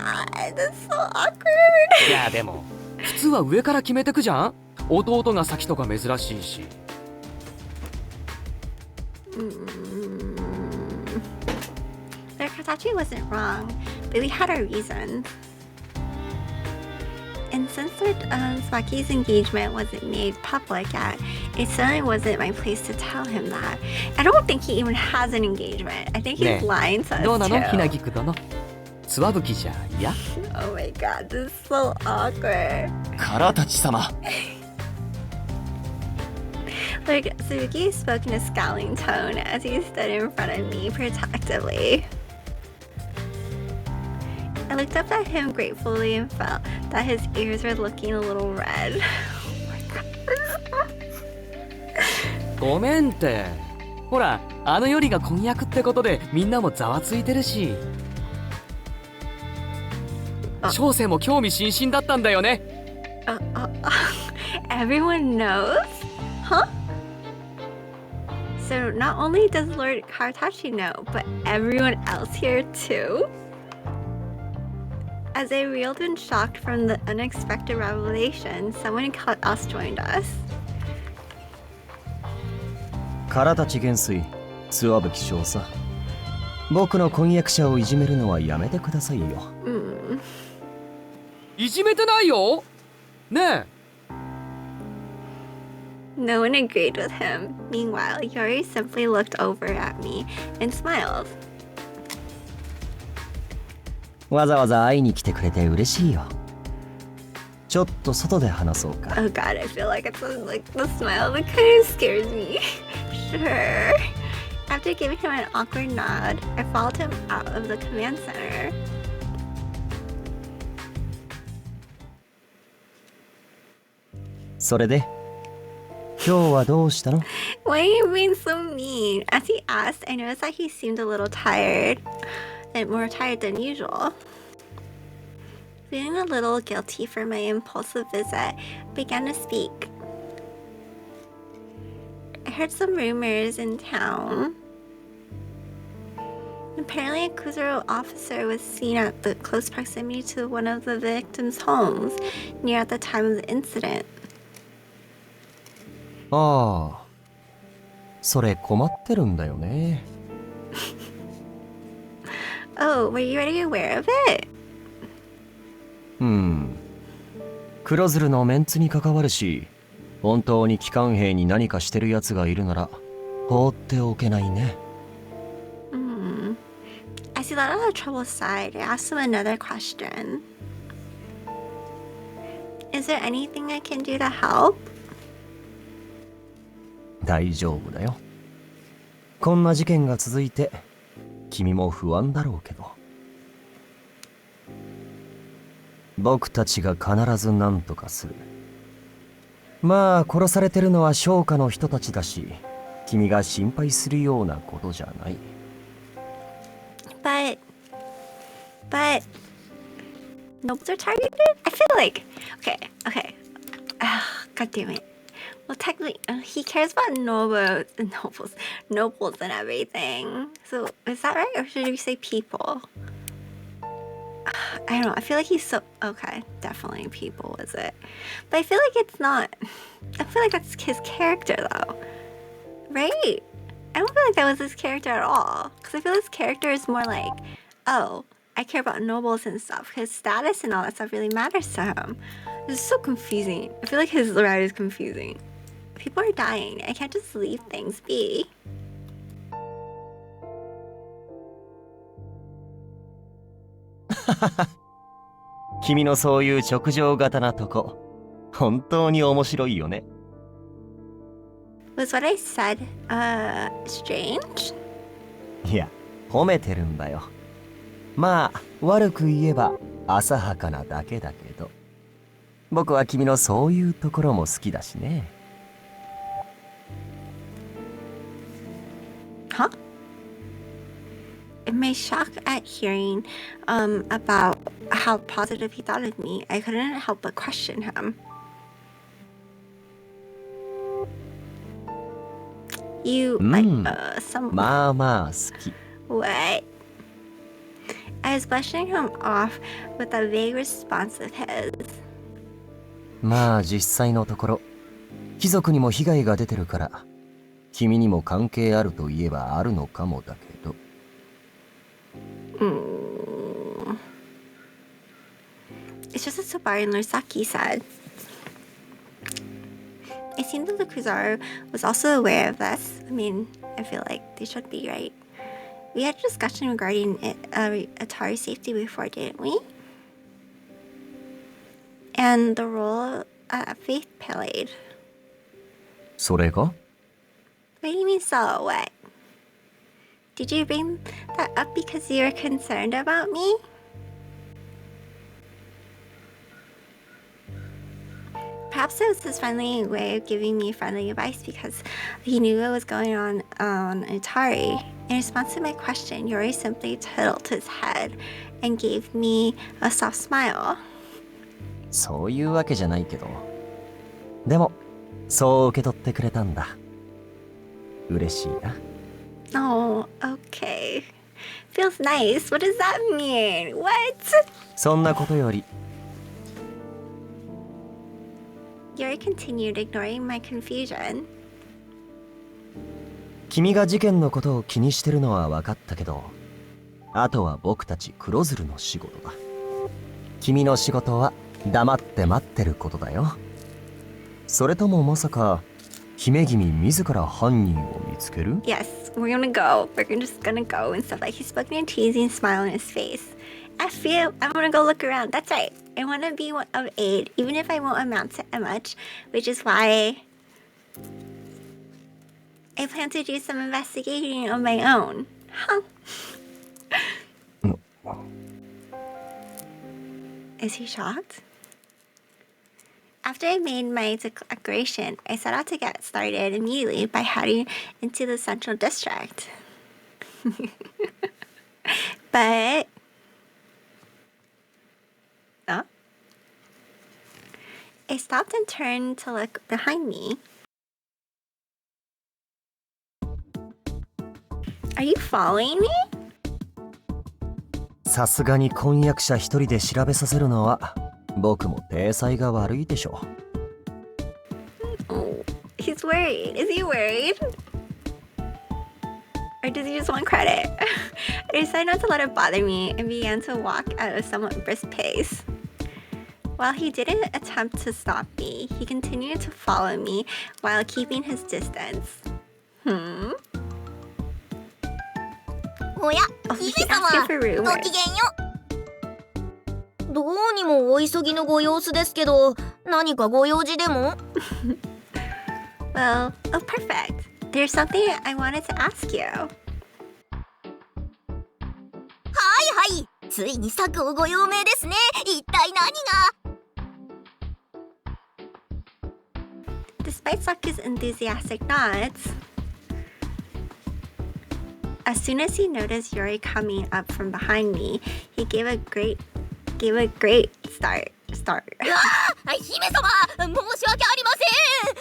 Speaker 1: that's so awkward.
Speaker 6: いやでも普通は上から決めてくじゃん。弟が先とか珍しいし。
Speaker 1: Lord Karatachi wasn't wrong, but we had our reasons. And since Lord Swaki's engagement wasn't made public yet, it certainly wasn't my place to tell him that. I don't think he even has an engagement. I think he's lying to us
Speaker 6: どうなの
Speaker 1: too.
Speaker 6: Hinagiku殿。つわぶきじゃや。
Speaker 1: Oh my god, this is so awkward.
Speaker 3: からたち様。
Speaker 1: Like, Suzuki spoke in a scowling tone as he stood in front of me protectively. I looked up at him gratefully and felt that his ears were looking a little red. Oh my god.
Speaker 6: ごめんって。ほら、あのよりが婚約ってことでみんなもざわついてるし。小生も興味津々だったんだよね。
Speaker 1: Everyone knows? Huh? So not only does Lord Karatachi know, but everyone else here too? As I reeled in shock from the unexpected revelation, someone else joined us.
Speaker 2: からたち元帥、つわぶき少佐。僕の婚約者をいじめるのはやめてくださいよ。
Speaker 6: いじめてないよ。ねえ。
Speaker 1: No one agreed with him. Meanwhile, Yori simply looked over at me and smiled.
Speaker 2: わざわざ会いに来てくれて嬉しいよ。ちょっと外で話そうか。
Speaker 1: Oh god, I feel like it's like the smile that kind of scares me. Sure. After giving him an awkward nod, I followed him out of the command center.
Speaker 2: それで今日はどうしたの？
Speaker 1: Why are you being so mean? As he asked, I noticed that he seemed a little tired, and more tired than usual. Feeling a little guilty for my impulsive visit, I began to speak. I heard some rumors in town. Apparently, a Kuzuro officer was seen at the close proximity to one of the victims' homes near at the time of the incident.
Speaker 2: ああ、それ困ってるんだよね。
Speaker 1: Oh, were you already aware of it?
Speaker 2: 黒鶴のメンツに関わるし、本当に機関兵に何かしてる奴がいるなら放っておけないね。
Speaker 1: As he let out a troubled sigh, I asked him another question. Is there anything I can do to help?
Speaker 2: 大丈夫だよ。こんな事件が続いて君も不安だろうけど、僕たちが必ず何とかする。まあ殺されてるのは商家の人たちだし、君が心配するようなことじゃない。
Speaker 1: But nobles are targeted? I feel like okay. God damn it. Well, technically, he cares about nobles and everything. So, is that right? Or should we say people? I don't know. I feel like he's so... Okay, definitely people, is it? But I feel like it's not... I feel like that's his character, though. Right? I don't feel like that was his character at all. Because I feel his character is more like, oh, I care about nobles and stuff. His status and all that stuff really matters to him. It's so confusing. I feel like his ride is confusing. People are dying. I can't just leave things be.
Speaker 2: 君のそういう直情型なとこ、本当に面白いよね。
Speaker 1: Was what I said, strange?
Speaker 2: いや、褒めてるんだよ。まあ、悪く言えば浅はかなだけだけど、僕は君のそういうところも好きだしね。
Speaker 1: Huh? In my shock at hearing about how positive he thought of me, I couldn't help but question him. You like some...
Speaker 2: まあまあ好き。
Speaker 1: What? I was brushing him off with a vague response of his.
Speaker 2: まあ実際のところ、貴族にも被害が出てるから、君にも関係あるといえばあるのかもだけど。
Speaker 1: It's just as Sabari and Lurasaki said. It seemed that the Kuzaru was also aware of this. I mean, I feel like they should be, right? We had a discussion regarding Atari safety before, didn't we? And the role Faith played.
Speaker 2: それが
Speaker 1: What do you mean, so what? Did you bring that up because you were concerned about me? Perhaps it was his friendly way of giving me friendly advice because he knew what was going on Itari. In response to my question, Yori simply tilted his head and gave me a soft smile.
Speaker 2: そういうわけじゃないけど。でも、そう受け取ってくれたんだ。嬉しいな。
Speaker 1: Oh, okay. Feels nice. What does that mean? What?
Speaker 2: そんなことより。
Speaker 1: Yori continued, ignoring my confusion.
Speaker 2: 君が事件のことを気にしてるのは分かったけど、あとは僕たち黒鶴の仕事だ。君の仕事は黙って待ってることだよ。それともまさか姫君自ら犯人を見つける？
Speaker 1: Yes, we're gonna go. We're just gonna go and stuff. Like he spoke in a teasing smile on his face. I wanna go look around. That's right. I wanna be of aid, even if I won't amount to much, which is why I plan to do some investigating on my own. Huh? Is he shocked? After I made my declaration, I set out to get started immediately by heading into the central district. But I stopped and turned to look behind me. Are you following me?
Speaker 2: さすがに婚約者一人で調べさせるのは僕も体裁が悪いでしょ。
Speaker 1: Oh, he's worried. Is he worried? Or does he just want credit? I decided not to let it bother me and began to walk at a somewhat brisk pace. While he didn't attempt to stop me, he continued to follow me while keeping his distance.
Speaker 15: Oh, he asked me for rumors. どうにもお急ぎのご様子ですけど、何かご用事でも？
Speaker 1: Well, oh perfect. There's something I wanted to ask you.
Speaker 15: はいはい、ついに策をご用命ですね。一体何が
Speaker 1: ？Despite Saku's enthusiastic nods, as soon as he noticed Yori coming up from behind me, he gave a great start.
Speaker 15: 姫様、申し訳ありま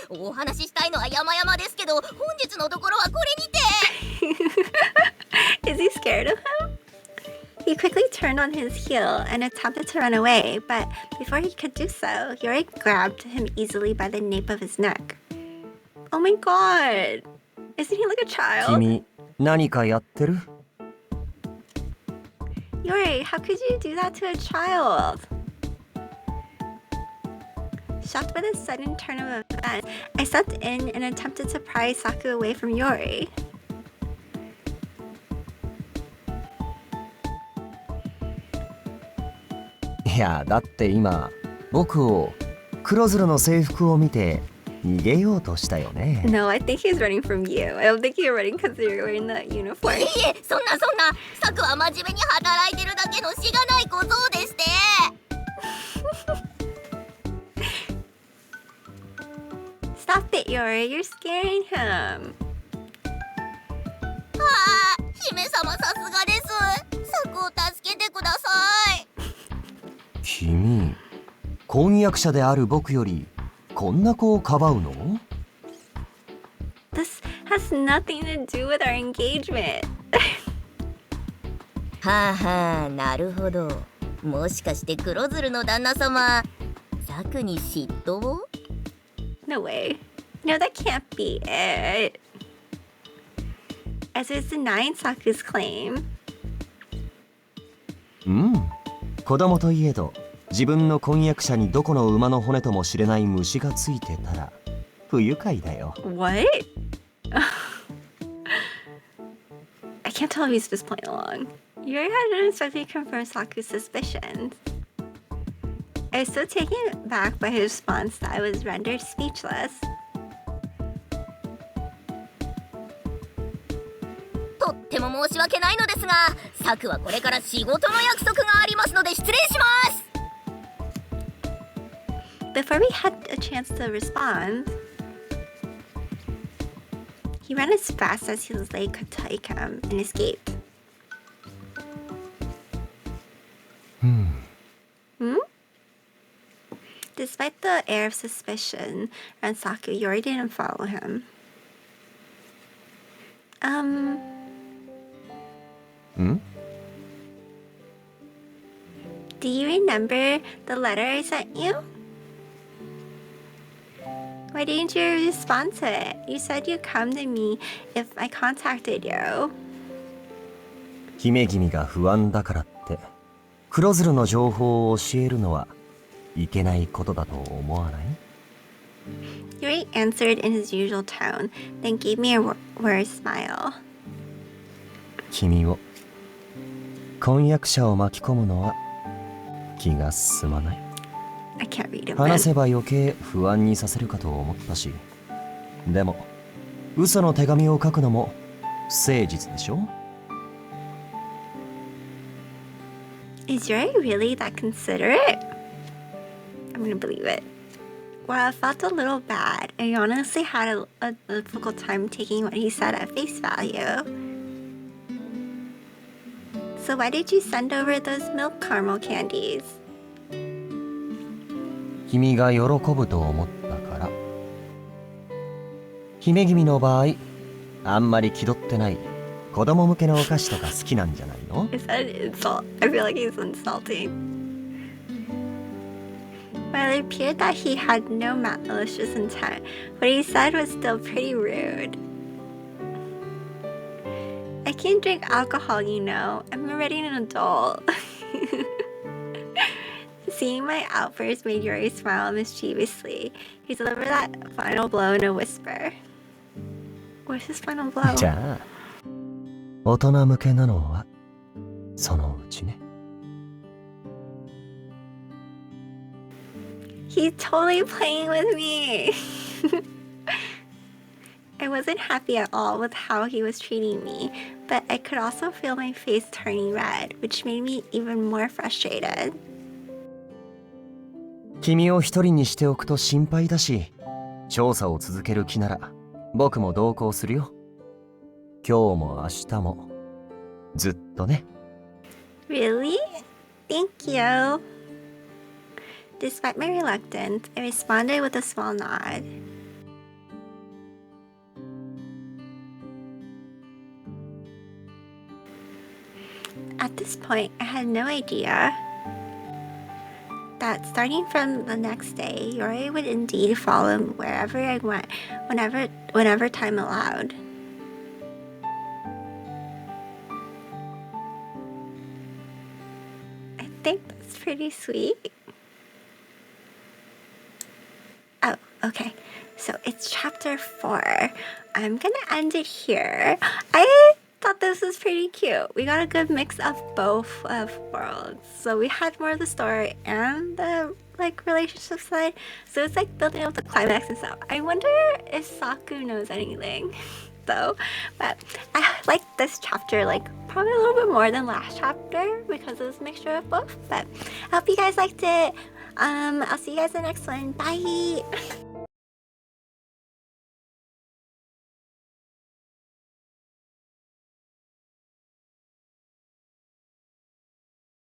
Speaker 15: せん。お話ししたいのは山々ですけど、本日のところはこれにて。
Speaker 1: Is he scared of him? He quickly turned on his heel and attempted to run away, but before he could do so, Yori grabbed him easily by the nape of his neck. Oh my god! Isn't he like a child?
Speaker 2: 君、何かやってる？
Speaker 1: Yori, how could you do that to a child? Shocked by the sudden turn of events, I stepped in and attempted to pry Saku away from Yori.
Speaker 2: いや、だって今僕を黒鶴の制服を見て逃げようとしたよね。
Speaker 1: No, I think he's running from you. I don't think you're running because you're wearing the uniform.
Speaker 15: いえ、そんな。サクは真面目に働いてるだけのしがない小僧でして。
Speaker 1: Stop it, Yori. You're scaring him.
Speaker 15: 姫様さすがです。サクを助けてください。
Speaker 2: 君、婚約者である僕よりこんな子をかばうの？
Speaker 1: This has nothing to do with our engagement.
Speaker 15: なるほど。もしかして黒鶴の旦那様、サクに嫉妬？
Speaker 1: No way. No, that can't be it. As is denying Saku's claim.
Speaker 2: 子供といえど自分の婚約者にどこの馬の骨とも知れない虫がついてたら不愉快だよ。
Speaker 1: What? can't tell if he's just playing along. Yori had unexpectedly confirmed Saku's suspicions. I was so taken aback by his response that I was rendered speechless.
Speaker 15: とっても申し訳ないのですが、サクはこれから仕事の約束がありますので失礼します。
Speaker 1: Before we had a chance to respond, he ran as fast as his leg could take him and escaped. Despite the air of suspicion around Saku, Yori didn't follow him. Do you remember the letter I sent you? Why didn't you respond to it? You said you'd come to me if I contacted you.
Speaker 2: 姫君が不安だからって黒鶴の情報を教えるのはいけないことだと思わない？
Speaker 1: Yuri answered in his usual tone, then gave me a worried smile.
Speaker 2: 君を婚約者を巻き込むのは気が進まない。
Speaker 1: I can't read it.
Speaker 2: 話せば余計不安にさせるかと思ったし、でも嘘の手紙を書くのも不誠実でしょ？
Speaker 1: Is Yuri really that considerate? I'm gonna believe it. While I felt a little bad, I honestly had a difficult time taking what he said at face value. So why did you send over those milk caramel candies?
Speaker 2: 君が喜ぶと思ったから。姫君の場合、あんまり気取ってない子供向けのお菓子とか好きなんじゃないの？
Speaker 1: Is that an insult? I feel like he's insulting. While it appeared that he had no malicious intent, what he said was still pretty rude. I can't drink alcohol, you know. I'm already an adult. Seeing my outburst made Yuri smile mischievously. He delivered that final blow in a whisper. What's his final blow?
Speaker 2: じゃあ、大人向けなのはそのうちね。
Speaker 1: He's totally playing with me. I wasn't happy at all with how he was treating me, but I could also feel my face turning red, which made me even more frustrated.
Speaker 2: 君を一人にしておくと心配だし、調査を続ける気なら僕も同行するよ。今日も明日もずっとね。
Speaker 1: Really? Thank you. Despite my reluctance, I responded with a small nod. At this point, I had no idea that starting from the next day, Yori would indeed follow me wherever I went, whenever time allowed. I think that's pretty sweet. Oh, okay. So it's chapter 4. I'm gonna end it here. I thought this was pretty cute. We got a good mix of both worlds. So we had more of the story and the relationship side. So it's like building up the climax and stuff. I wonder if Saku knows anything though. But I like this chapter probably a little bit more than last chapter because it was a mixture of both. But I hope you guys liked it. I'll see you guys in the next one. Bye!